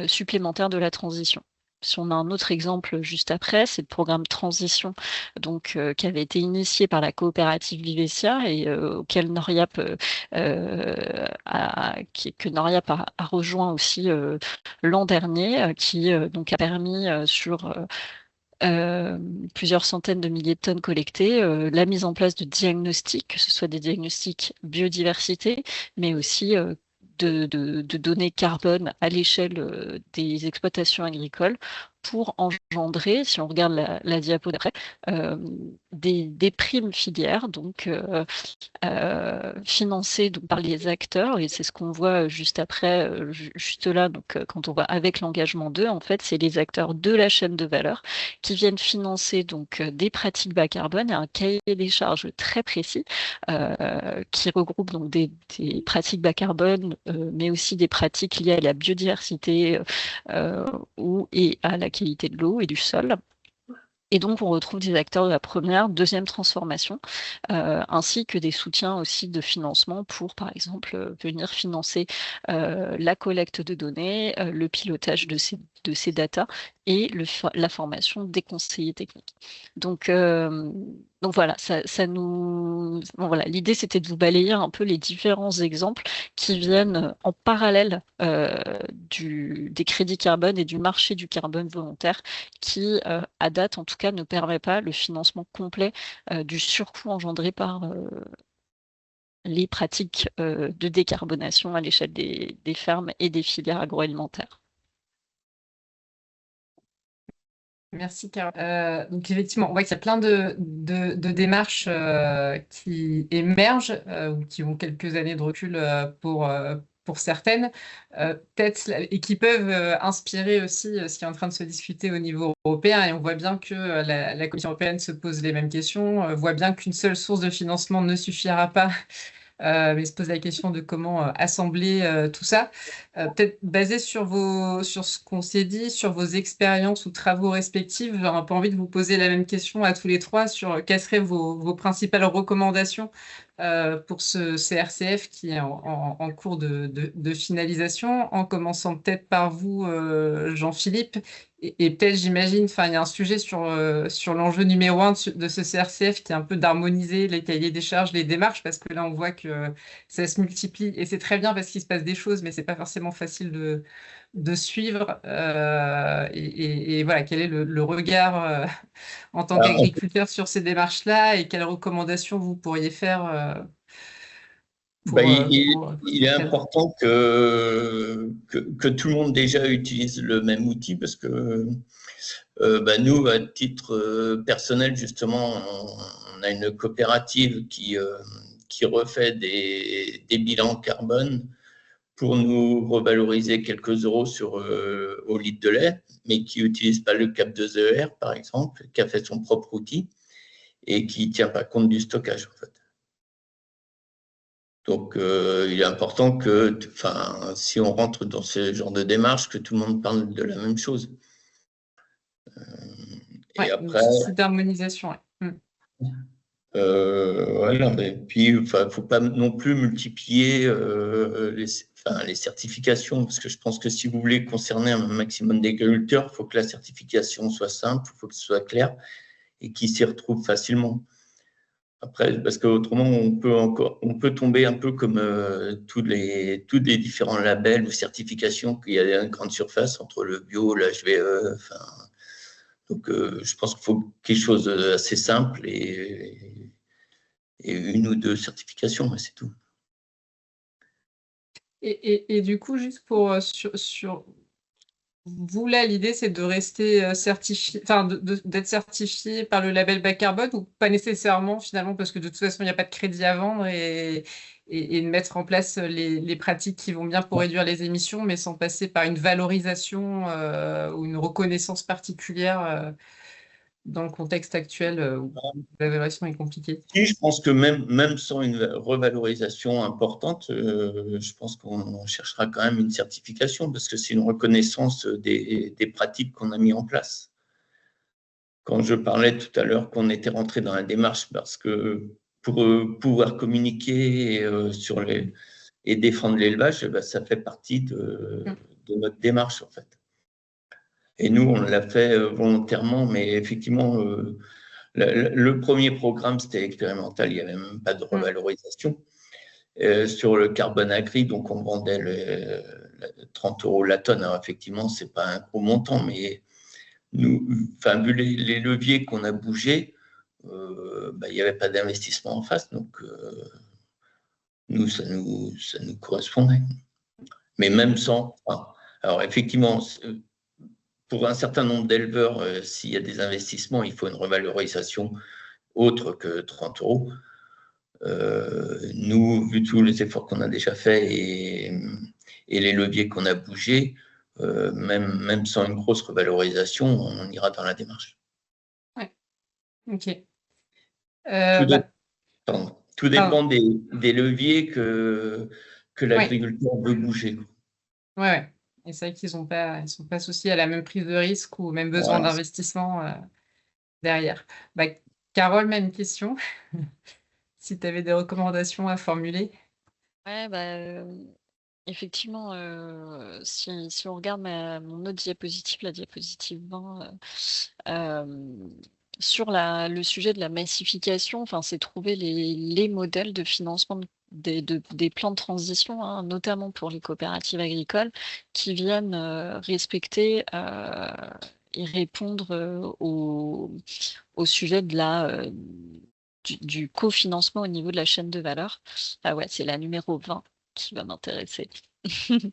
supplémentaires de la transition. Si on a un autre exemple juste après, c'est le programme Transition, donc qui avait été initié par la coopérative Vivesia et auquel Noriap que Noriap a rejoint aussi l'an dernier, qui donc a permis sur plusieurs centaines de milliers de tonnes collectées, la mise en place de diagnostics, que ce soit des diagnostics biodiversité, mais aussi de données carbone à l'échelle des exploitations agricoles pour engendrer, si on regarde la diapo d'après, des primes filières, donc financées donc, par les acteurs, et c'est ce qu'on voit juste après, juste là, donc quand on voit avec l'engagement d'eux, en fait, c'est les acteurs de la chaîne de valeur qui viennent financer donc des pratiques bas carbone et un cahier des charges très précis qui regroupe donc des pratiques bas carbone, mais aussi des pratiques liées à la biodiversité et à la qualité de l'eau et du sol. Et donc, on retrouve des acteurs de la première, deuxième transformation, ainsi que des soutiens aussi de financement pour, par exemple, venir financer la collecte de données, le pilotage de ces datas et la formation des conseillers techniques. Donc voilà, voilà, l'idée c'était de vous balayer un peu les différents exemples qui viennent en parallèle des crédits carbone et du marché du carbone volontaire qui, à date en tout cas, ne permet pas le financement complet du surcoût engendré par les pratiques de décarbonation à l'échelle des fermes et des filières agroalimentaires. Merci, Carole. Donc, effectivement, on voit qu'il y a plein de démarches qui émergent ou qui ont quelques années de recul pour pour certaines, peut-être, et qui peuvent inspirer aussi ce qui est en train de se discuter au niveau européen. Et on voit bien que la Commission européenne se pose les mêmes questions, voit bien qu'une seule source de financement ne suffira pas, mais se pose la question de comment assembler tout ça. Peut-être basé sur ce qu'on s'est dit, sur vos expériences ou travaux respectifs, j'ai un peu envie de vous poser la même question à tous les trois sur quelles seraient vos principales recommandations pour ce CRCF qui est en cours de finalisation, en commençant peut-être par vous, Jean-Philippe, et peut-être, j'imagine, il y a un sujet sur l'enjeu numéro 1 de ce CRCF qui est un peu d'harmoniser les cahiers des charges, les démarches, parce que là, on voit que ça se multiplie, et c'est très bien parce qu'il se passe des choses, mais c'est pas forcément facile de suivre. Et voilà, quel est le regard en tant Alors, qu'agriculteur sur ces démarches-là, et quelles recommandations vous pourriez faire bah, pour, il est important que tout le monde déjà utilise le même outil parce que nous, à titre personnel, justement, on a une coopérative qui refait des bilans carbone pour nous revaloriser quelques euros au litre de lait, mais qui n'utilise pas le CAP 2ER, par exemple, qui a fait son propre outil et qui ne tient pas compte du stockage, en fait. Donc, il est important que, si on rentre dans ce genre de démarche, que tout le monde parle de la même chose. Et après, d'harmonisation, ouais. voilà. Et puis, il ne faut pas non plus multiplier les certifications, parce que je pense que si vous voulez concerner un maximum d'agriculteurs, il faut que la certification soit simple, il faut que ce soit clair et qu'ils s'y retrouvent facilement. Après, parce qu'autrement, on peut tomber un peu comme tous les différents labels ou certifications qu'il y a une grande surface entre le bio, l'HVE. Donc, je pense qu'il faut quelque chose d'assez simple et une ou deux certifications, mais c'est tout. Et du coup, juste pour sur vous, là, l'idée, c'est de rester certifié, d'être certifié par le label bas carbone, ou pas nécessairement, finalement, parce que de toute façon, il n'y a pas de crédit à vendre, et de mettre en place les pratiques qui vont bien pour réduire les émissions, mais sans passer par une valorisation ou une reconnaissance particulière dans le contexte actuel où la valorisation est compliquée. Et je pense que même sans une revalorisation importante, je pense qu'on cherchera quand même une certification parce que c'est une reconnaissance des pratiques qu'on a mis en place. Quand je parlais tout à l'heure qu'on était rentré dans la démarche parce que pour pouvoir communiquer et défendre l'élevage, ça fait partie de notre démarche en fait. Et nous, on l'a fait volontairement, mais effectivement, le premier programme, c'était expérimental, il n'y avait même pas de revalorisation. Sur le carbone agri, donc on vendait 30 € la tonne. Alors effectivement, ce n'est pas un gros montant, mais nous, vu les leviers qu'on a bougés, il n'y avait pas d'investissement en face, donc nous, ça nous correspondait. Mais même sans. Alors effectivement, pour un certain nombre d'éleveurs, s'il y a des investissements, il faut une revalorisation autre que 30 €. Nous, vu tous les efforts qu'on a déjà faits et les leviers qu'on a bougés, même sans une grosse revalorisation, on ira dans la démarche. Ouais. Ok. Tout dépend des leviers que l'agriculteur veut bouger. Ouais. Et c'est vrai qu'ils sont pas associés à la même prise de risque ou même besoin d'investissement derrière. Carole, même question. Si tu avais des recommandations à formuler. Ouais, effectivement, si on regarde mon autre diapositive, la diapositive 20, sur le sujet de la massification, c'est trouver les modèles de financement des plans de transition, hein, notamment pour les coopératives agricoles, qui viennent respecter et répondre au sujet du cofinancement au niveau de la chaîne de valeur. Ah ouais, c'est la numéro 20 qui va m'intéresser. J'ai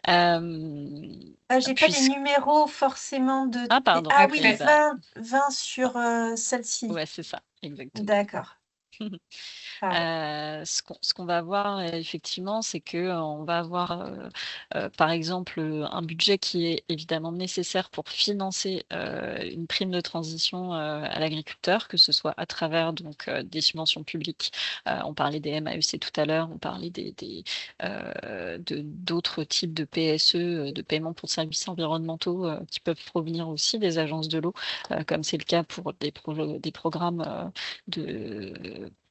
pas les numéros forcément de. Ah, pardon. Ah oui, 20 sur celle-ci. Ouais, c'est ça, exactement. D'accord. Ce qu'on va avoir effectivement, c'est que on va avoir par exemple un budget qui est évidemment nécessaire pour financer une prime de transition à l'agriculteur, que ce soit à travers donc des subventions publiques. On parlait des MAEC tout à l'heure, on parlait d'autres types de PSE, de paiement pour services environnementaux qui peuvent provenir aussi des agences de l'eau, comme c'est le cas pour des programmes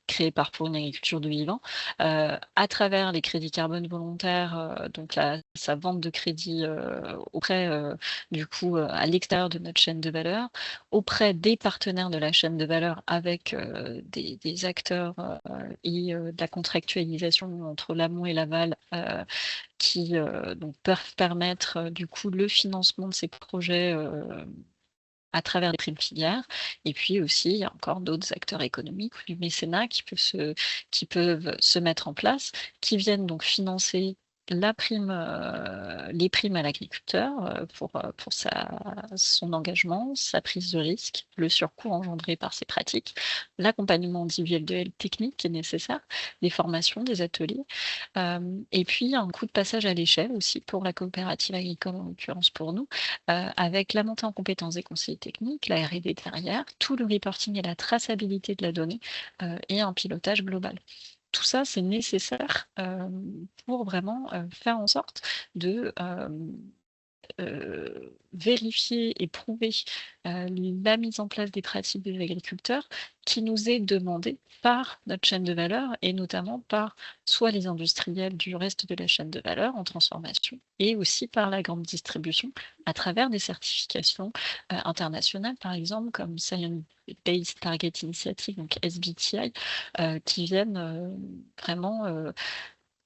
créés par Pour une agriculture de vivant, à travers les crédits carbone volontaires, donc sa vente de crédits auprès, du coup, à l'extérieur de notre chaîne de valeur, auprès des partenaires de la chaîne de valeur avec des acteurs et de la contractualisation entre l'amont et l'aval qui donc peuvent permettre du coup le financement de ces projets à travers les primes filières. Et puis aussi, il y a encore d'autres acteurs économiques ou du mécénat qui peuvent se mettre en place, qui viennent donc financer les primes à l'agriculteur pour son engagement, sa prise de risque, le surcoût engendré par ces pratiques, l'accompagnement individuel technique qui est nécessaire, des formations, des ateliers. Et puis, un coup de passage à l'échelle aussi pour la coopérative agricole, en l'occurrence pour nous, avec la montée en compétences des conseillers techniques, la R&D derrière, tout le reporting et la traçabilité de la donnée et un pilotage global. Tout ça, c'est nécessaire pour vraiment faire en sorte de vérifier et prouver la mise en place des pratiques des agriculteurs qui nous est demandée par notre chaîne de valeur et notamment par soit les industriels du reste de la chaîne de valeur en transformation et aussi par la grande distribution à travers des certifications internationales, par exemple comme Science Based Target Initiative, donc SBTI, qui viennent vraiment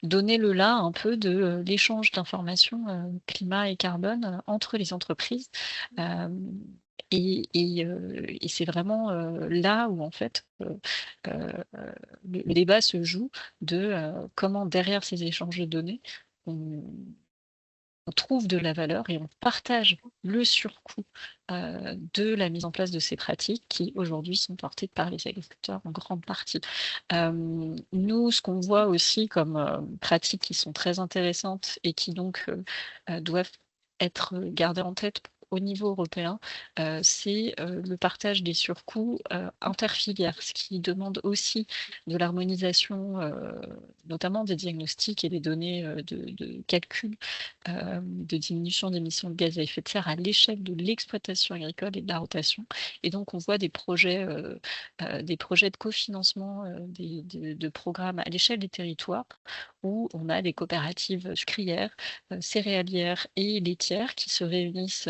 donner le là un peu de l'échange d'informations climat et carbone entre les entreprises. Et c'est vraiment là où en fait le débat se joue de comment derrière ces échanges de données on trouve de la valeur et on partage le surcoût de la mise en place de ces pratiques qui aujourd'hui sont portées par les agriculteurs en grande partie. Nous, ce qu'on voit aussi comme pratiques qui sont très intéressantes et qui donc doivent être gardées en tête au niveau européen, c'est le partage des surcoûts interfilières, ce qui demande aussi de l'harmonisation, notamment des diagnostics et des données de calcul de diminution d'émissions de gaz à effet de serre à l'échelle de l'exploitation agricole et de la rotation. Et donc, on voit des projets de cofinancement de programmes à l'échelle des territoires où on a des coopératives sucrières, céréalières et laitières qui se réunissent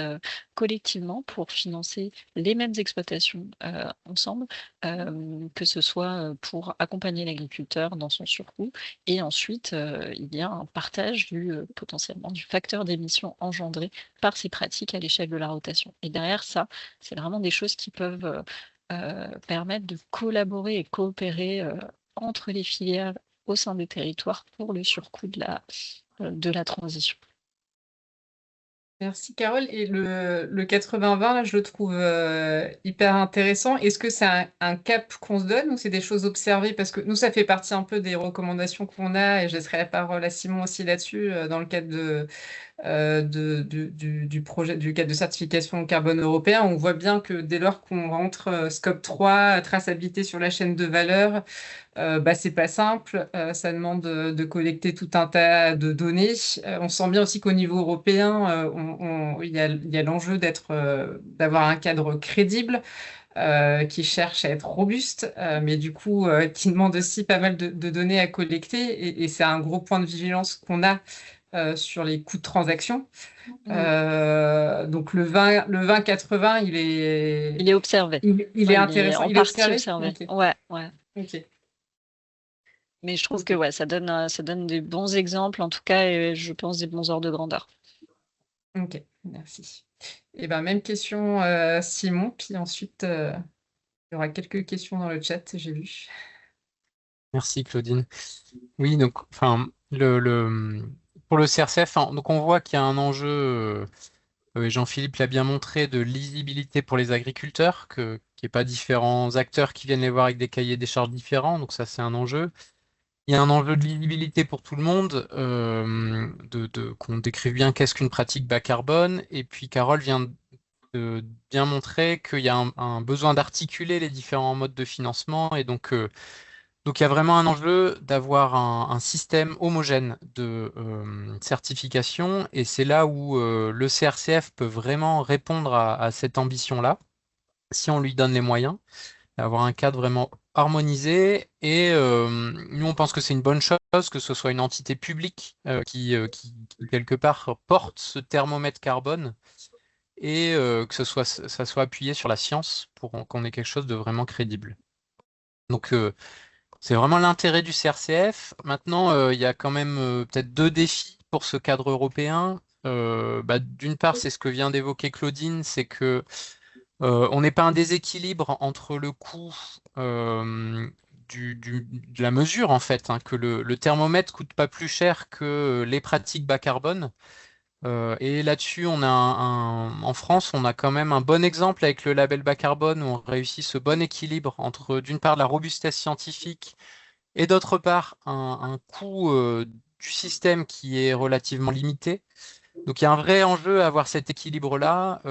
collectivement pour financer les mêmes exploitations ensemble, que ce soit pour accompagner l'agriculteur dans son surcoût. Et ensuite, il y a un partage potentiellement du facteur d'émission engendré par ces pratiques à l'échelle de la rotation. Et derrière ça, c'est vraiment des choses qui peuvent permettre de collaborer et coopérer entre les filières au sein des territoires pour le surcoût de la transition. Merci Carole. Et le 80-20, là, je le trouve hyper intéressant. Est-ce que c'est un cap qu'on se donne ou c'est des choses observées? Parce que nous, ça fait partie un peu des recommandations qu'on a, et je laisserai la parole à Simon aussi là-dessus, dans le cadre du projet du cadre de certification carbone européen. On voit bien que dès lors qu'on rentre scope 3, traçabilité sur la chaîne de valeur, c'est pas simple, ça demande de collecter tout un tas de données. On sent bien aussi qu'au niveau européen, il y a l'enjeu d'avoir un cadre crédible qui cherche à être robuste, mais du coup qui demande aussi pas mal de données à collecter. Et c'est un gros point de vigilance qu'on a sur les coûts de transaction. Donc le 20-80, il est observé. Il est intéressant. En partie observé. Okay. Ouais. Ok. Mais je trouve que ça donne des bons exemples, en tout cas, et je pense des bons ordres de grandeur. Ok, merci. Et même question Simon, puis ensuite il y aura quelques questions dans le chat, j'ai vu. Merci Claudine. Oui, donc pour le CRCF, donc on voit qu'il y a un enjeu, Jean-Philippe l'a bien montré, de lisibilité pour les agriculteurs, qu'il n'y ait pas différents acteurs qui viennent les voir avec des cahiers des charges différents. Donc ça, c'est un enjeu. Il y a un enjeu de lisibilité pour tout le monde, qu'on décrive bien qu'est-ce qu'une pratique bas carbone. Et puis Carole vient de bien montrer qu'il y a un besoin d'articuler les différents modes de financement. Et donc il y a vraiment un enjeu d'avoir un système homogène de certification. Et c'est là où le CRCF peut vraiment répondre à cette ambition-là, si on lui donne les moyens avoir un cadre vraiment harmonisé. Et nous, on pense que c'est une bonne chose que ce soit une entité publique qui, quelque part, porte ce thermomètre carbone et que ça soit appuyé sur la science pour qu'on ait quelque chose de vraiment crédible. Donc, c'est vraiment l'intérêt du CRCF. Maintenant, il y a quand même peut-être deux défis pour ce cadre européen. D'une part, c'est ce que vient d'évoquer Claudine, c'est que on n'est pas un déséquilibre entre le coût de la mesure, en fait, hein, que le thermomètre coûte pas plus cher que les pratiques bas carbone. Et là-dessus, en France, on a quand même un bon exemple avec le label bas carbone où on réussit ce bon équilibre entre, d'une part, la robustesse scientifique et d'autre part, un coût du système qui est relativement limité. Donc il y a un vrai enjeu à avoir cet équilibre-là,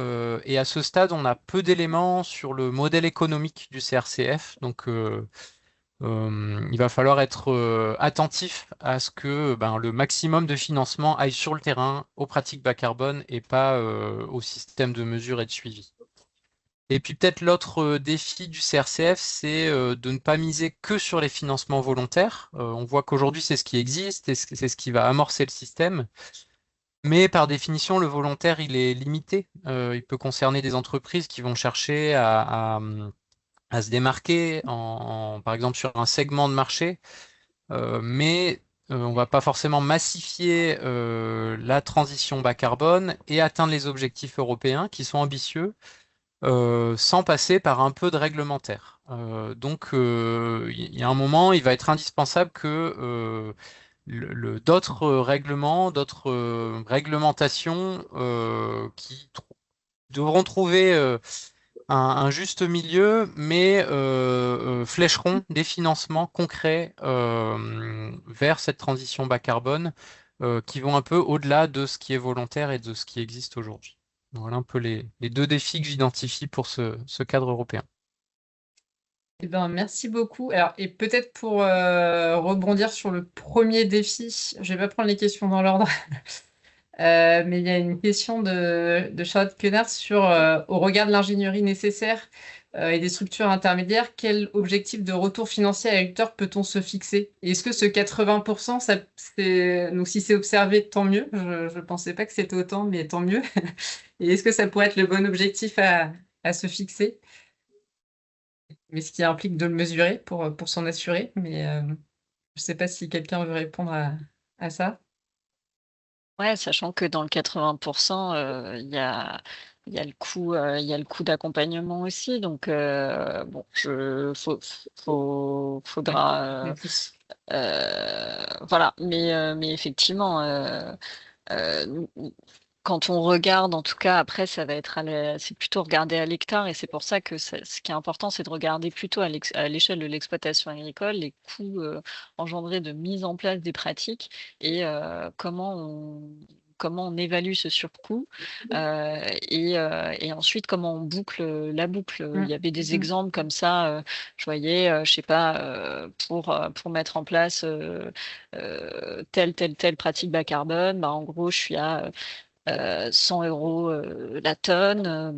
et à ce stade, on a peu d'éléments sur le modèle économique du CRCF. Donc il va falloir être attentif à ce que le maximum de financement aille sur le terrain aux pratiques bas carbone et pas au système de mesure et de suivi. Et puis peut-être l'autre défi du CRCF, c'est de ne pas miser que sur les financements volontaires. On voit qu'aujourd'hui, c'est ce qui existe et c'est ce qui va amorcer le système. Mais par définition, le volontaire, il est limité. Il peut concerner des entreprises qui vont chercher à se démarquer, par exemple, sur un segment de marché, mais on ne va pas forcément massifier la transition bas carbone et atteindre les objectifs européens qui sont ambitieux sans passer par un peu de réglementaire. Donc, il y a un moment, il va être indispensable que d'autres règlements, d'autres réglementations devront trouver un juste milieu, mais flécheront des financements concrets vers cette transition bas carbone qui vont un peu au-delà de ce qui est volontaire et de ce qui existe aujourd'hui. Voilà un peu les deux défis que j'identifie pour ce cadre européen. Eh ben, merci beaucoup. Alors, et peut-être pour rebondir sur le premier défi, je ne vais pas prendre les questions dans l'ordre, mais il y a une question de Charlotte Quenard sur, au regard de l'ingénierie nécessaire et des structures intermédiaires, quel objectif de retour financier à l'agriculteur peut-on se fixer? Et est-ce que ce 80%, donc si c'est observé, tant mieux. Je ne pensais pas que c'était autant, mais tant mieux. Et est-ce que ça pourrait être le bon objectif à se fixer? Mais ce qui implique de le mesurer pour s'en assurer. Mais je ne sais pas si quelqu'un veut répondre à ça. Ouais, sachant que dans le 80%, il y a le coût d'accompagnement aussi. Donc, bon, faudra, En plus. voilà. Mais effectivement, quand on regarde, en tout cas, après, ça va être c'est plutôt regarder à l'hectare, et c'est pour ça que ce qui est important, c'est de regarder plutôt à l'échelle de l'exploitation agricole les coûts engendrés de mise en place des pratiques et comment on évalue ce surcoût et ensuite comment on boucle la boucle. Il y avait des exemples comme ça, je voyais, je sais pas, pour mettre en place telle pratique bas carbone, en gros, je suis à 100 euros la tonne,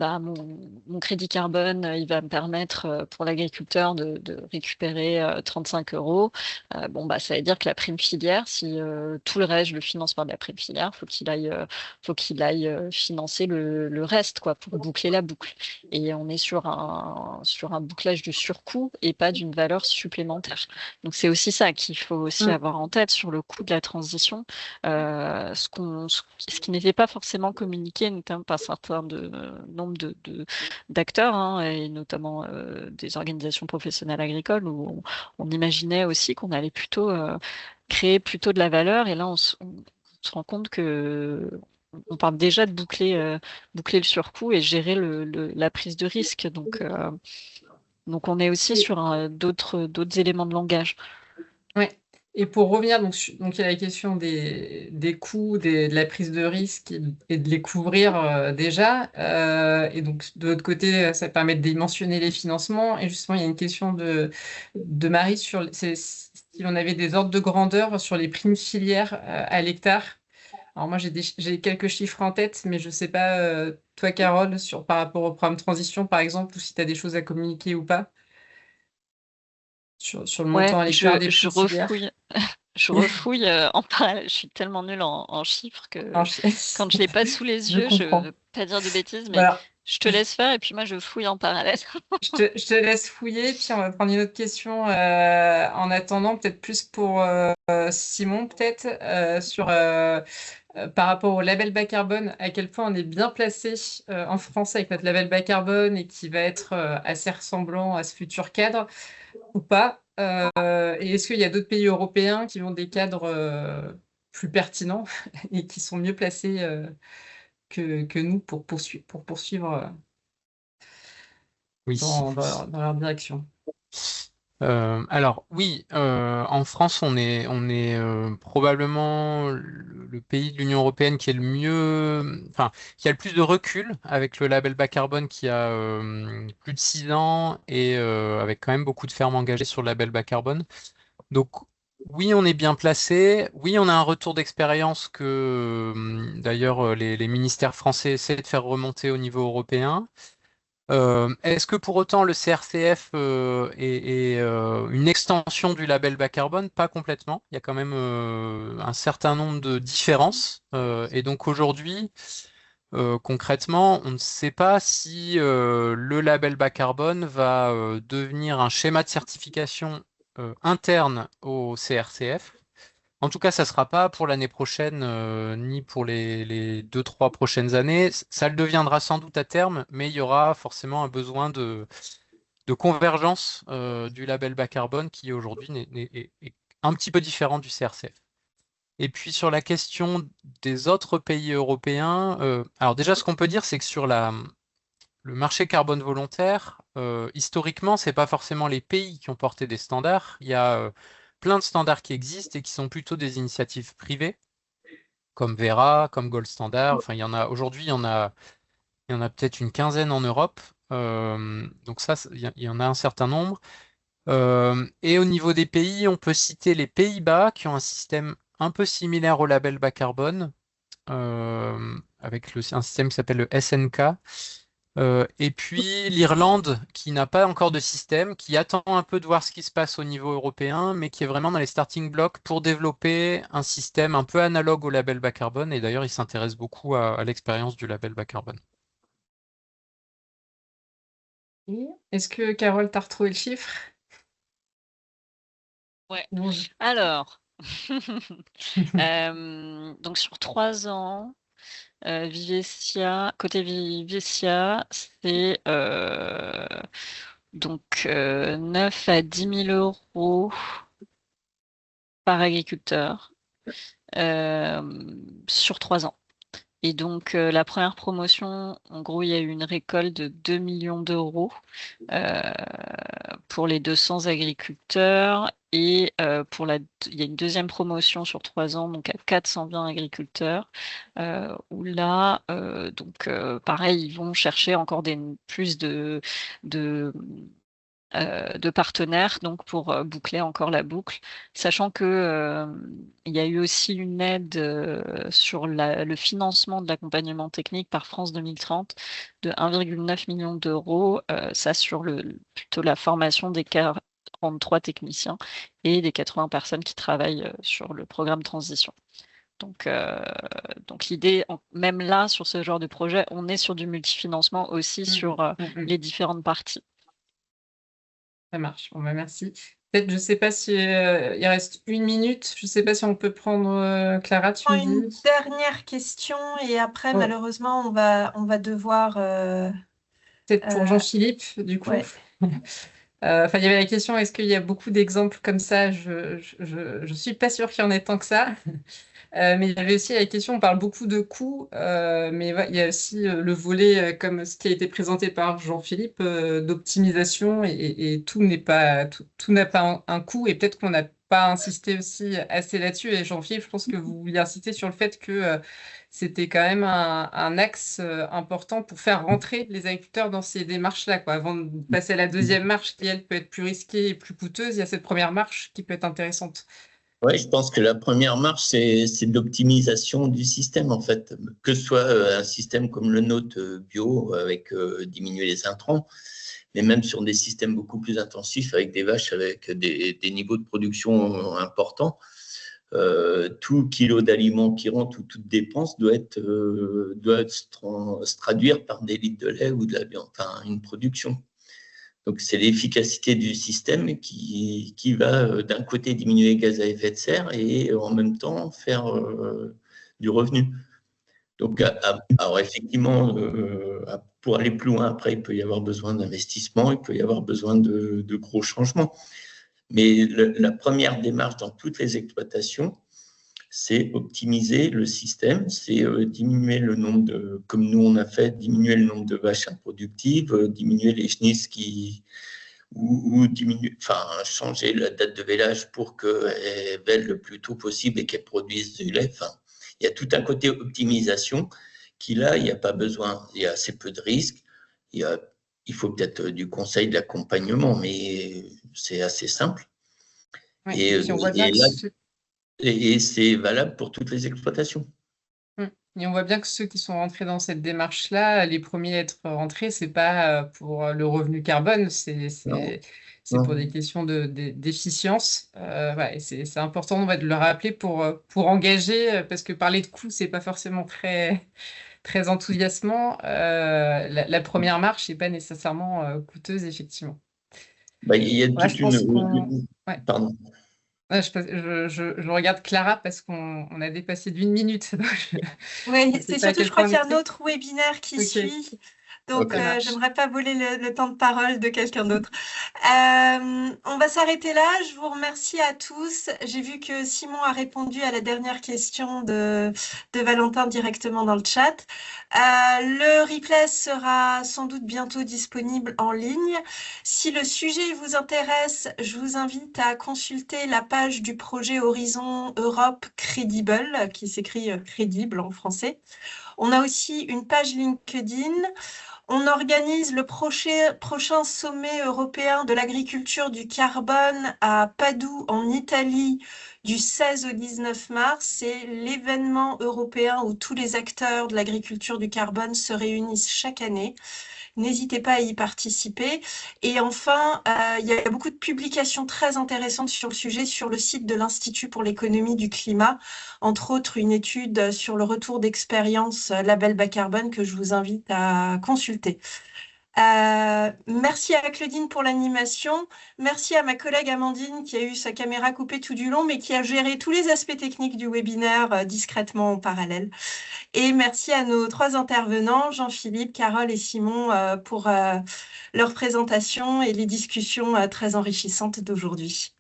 mon crédit carbone, il va me permettre pour l'agriculteur de récupérer 35 euros. Ça veut dire que la prime filière, si tout le reste, je le finance par de la prime filière, faut qu'il aille financer le reste, quoi, pour boucler la boucle. Et on est sur un bouclage du surcoût et pas d'une valeur supplémentaire. Donc c'est aussi ça qu'il faut aussi avoir en tête sur le coût de la transition. Ce qui n'était pas forcément communiqué, notamment par un certain nombre d'acteurs, hein, et notamment des organisations professionnelles agricoles, où on imaginait aussi qu'on allait plutôt créer plutôt de la valeur. Et là, on se rend compte que on parle déjà de boucler le surcoût et gérer la prise de risque. Donc, Donc on est aussi Et, sur d'autres éléments de langage. ouais. Et pour revenir, donc il y a la question des coûts, de la prise de risque et de les couvrir déjà. Et donc de l'autre côté, ça permet de dimensionner les financements. Et justement, il y a une question de Marie si on avait des ordres de grandeur sur les primes filières à l'hectare. Alors moi, j'ai quelques chiffres en tête, mais je ne sais pas, toi, Carole, par rapport au programme Transition, par exemple, ou si tu as des choses à communiquer ou pas, sur le Ouais, montant à l'hectare des primes filières. je refouille en parallèle. Je suis tellement nulle en chiffres que Alors, quand je l'ai pas sous les je yeux, je comprends. veux pas dire de bêtises, mais Voilà. je te laisse faire et puis moi je fouille en parallèle. Je te laisse fouiller, puis on va prendre une autre question en attendant, peut-être plus pour Simon, peut-être, par rapport au label bas carbone, à quel point on est bien placé en France avec notre label bas carbone et qui va être assez ressemblant à ce futur cadre ou pas. Et est-ce qu'il y a d'autres pays européens qui ont des cadres plus pertinents et qui sont mieux placés que nous pour poursuivre Oui. dans leur direction? Alors oui, en France, on est probablement le pays de l'Union européenne qui est le mieux, enfin, qui a le plus de recul avec le label bas carbone qui a plus de 6 ans et avec quand même beaucoup de fermes engagées sur le label bas carbone. Donc oui, on est bien placé. Oui, on a un retour d'expérience que d'ailleurs les ministères français essaient de faire remonter au niveau européen. Est-ce que pour autant le CRCF est une extension du label bas carbone? Pas complètement. Il y a quand même un certain nombre de différences. Et donc aujourd'hui, concrètement, on ne sait pas si le label bas carbone va devenir un schéma de certification interne au CRCF. En tout cas, ça ne sera pas pour l'année prochaine, ni pour les 2, 3 prochaines années. Ça le deviendra sans doute à terme, mais il y aura forcément un besoin de convergence du label bas carbone qui aujourd'hui est un petit peu différent du CRCF. Et puis sur la question des autres pays européens, alors déjà ce qu'on peut dire, c'est que sur le marché carbone volontaire, historiquement, c'est pas forcément les pays qui ont porté des standards. Il y a plein de standards qui existent et qui sont plutôt des initiatives privées, comme Vera, comme Gold Standard. Enfin, il y en a aujourd'hui, il y en a peut-être une quinzaine en Europe. Donc ça, il y en a un certain nombre. Et au niveau des pays, on peut citer les Pays-Bas qui ont un système un peu similaire au label bas carbone, avec un système qui s'appelle le SNK. Et puis l'Irlande, qui n'a pas encore de système, qui attend un peu de voir ce qui se passe au niveau européen, mais qui est vraiment dans les starting blocks pour développer un système un peu analogue au label bas carbone. Et d'ailleurs, il s'intéresse beaucoup à l'expérience du label bas carbone. Est-ce que Carole, t'as retrouvé le chiffre? Ouais. Non. Alors, donc sur 3 ans, côté Vivesia, c'est donc 9 à 10 000 euros par agriculteur sur 3 ans. Et donc la première promotion, en gros, il y a eu une récolte de 2 millions d'euros pour les 200 agriculteurs. Et il y a une deuxième promotion sur 3 ans, donc à 420 agriculteurs, où là, pareil, ils vont chercher encore plus de, de partenaires donc pour boucler encore la boucle, sachant que il y a eu aussi une aide sur le financement de l'accompagnement technique par France 2030 de 1,9 million d'euros, ça sur plutôt la formation des 43 techniciens et des 80 personnes qui travaillent sur le programme Transition. Donc l'idée, même là, sur ce genre de projet, on est sur du multifinancement aussi sur les différentes parties. Ça marche. Bon, bah, merci. Peut-être, je ne sais pas si il reste 1 minute. Je ne sais pas si on peut prendre Clara, tu me Une dis. dernière question et après, Ouais. malheureusement, on va devoir. Peut-être pour Jean-Philippe, du coup. Ouais. Enfin, il y avait la question, est-ce qu'il y a beaucoup d'exemples comme ça? Je suis pas sûre qu'il y en ait tant que ça. Mais il y avait aussi la question, on parle beaucoup de coûts, mais ouais, il y a aussi le volet, comme ce qui a été présenté par Jean-Philippe, d'optimisation et tout n'a pas un coût et peut-être qu'on n'a pas insisté aussi assez là-dessus. Et Jean-Philippe, je pense que vous vouliez insister sur le fait que c'était quand même un axe important pour faire rentrer les agriculteurs dans ces démarches-là, quoi. Avant de passer à la deuxième marche qui, elle, peut être plus risquée et plus coûteuse, il y a cette première marche qui peut être intéressante. Ouais, je pense que la première marche, c'est de l'optimisation du système, en fait. Que ce soit un système comme le nôtre bio, avec diminuer les intrants, mais même sur des systèmes beaucoup plus intensifs, avec des vaches avec des niveaux de production importants. Tout kilo d'aliments qui rentre ou toute dépense doit se traduire par des litres de lait ou de la viande, enfin une production. Donc, c'est l'efficacité du système qui va d'un côté diminuer les gaz à effet de serre et en même temps faire du revenu. Donc, alors effectivement, pour aller plus loin, après, il peut y avoir besoin d'investissement, il peut y avoir besoin de gros changements. Mais la première démarche dans toutes les exploitations, c'est optimiser le système, c'est diminuer le nombre de, comme nous on a fait, diminuer le nombre de vaches improductives, diminuer les chenilles ou diminuer, enfin, changer la date de vélage pour qu'elles vèlent le plus tôt possible et qu'elles produisent du lait. Enfin, il y a tout un côté optimisation qui, là, il n'y a pas besoin, il y a assez peu de risques. Il faut peut-être du conseil, de l'accompagnement, mais c'est assez simple. Ouais, Et, et puis on voit bien que là, et c'est valable pour toutes les exploitations. Et on voit bien que ceux qui sont rentrés dans cette démarche-là, les premiers à être rentrés, c'est pas pour le revenu carbone, Non, c'est pour des non. questions d'efficience. Ouais, et c'est important de le rappeler pour engager, parce que parler de coûts, c'est pas forcément très enthousiasmant. La première marche n'est pas nécessairement coûteuse, effectivement. Bah, il y a Ouais, je toute pense qu'on... Ouais. Pardon. Ouais, je regarde Clara parce qu'on a dépassé d'1 minute. Oui, Je ne sais c'est pas à surtout, je quel crois point on qu'il y a un était. autre webinaire qui Ok, suit. Donc, Ok. ça marche. j'aimerais pas voler le temps de parole de quelqu'un d'autre. On va s'arrêter là. Je vous remercie à tous. J'ai vu que Simon a répondu à la dernière question de Valentin directement dans le chat. Le replay sera sans doute bientôt disponible en ligne. Si le sujet vous intéresse, je vous invite à consulter la page du projet Horizon Europe Credible, qui s'écrit crédible en français. On a aussi une page LinkedIn. On organise le prochain sommet européen de l'agriculture du carbone à Padoue, en Italie, du 16 au 19 mars. C'est l'événement européen où tous les acteurs de l'agriculture du carbone se réunissent chaque année. N'hésitez pas à y participer. Et enfin, il y a beaucoup de publications très intéressantes sur le sujet sur le site de l'Institut pour l'économie du climat, entre autres une étude sur le retour d'expérience label bas carbone que je vous invite à consulter. Merci à Claudine pour l'animation. Merci à ma collègue Amandine qui a eu sa caméra coupée tout du long, mais qui a géré tous les aspects techniques du webinaire discrètement en parallèle. Et merci à nos 3 intervenants, Jean-Philippe, Carole et Simon, pour leur présentation et les discussions très enrichissantes d'aujourd'hui.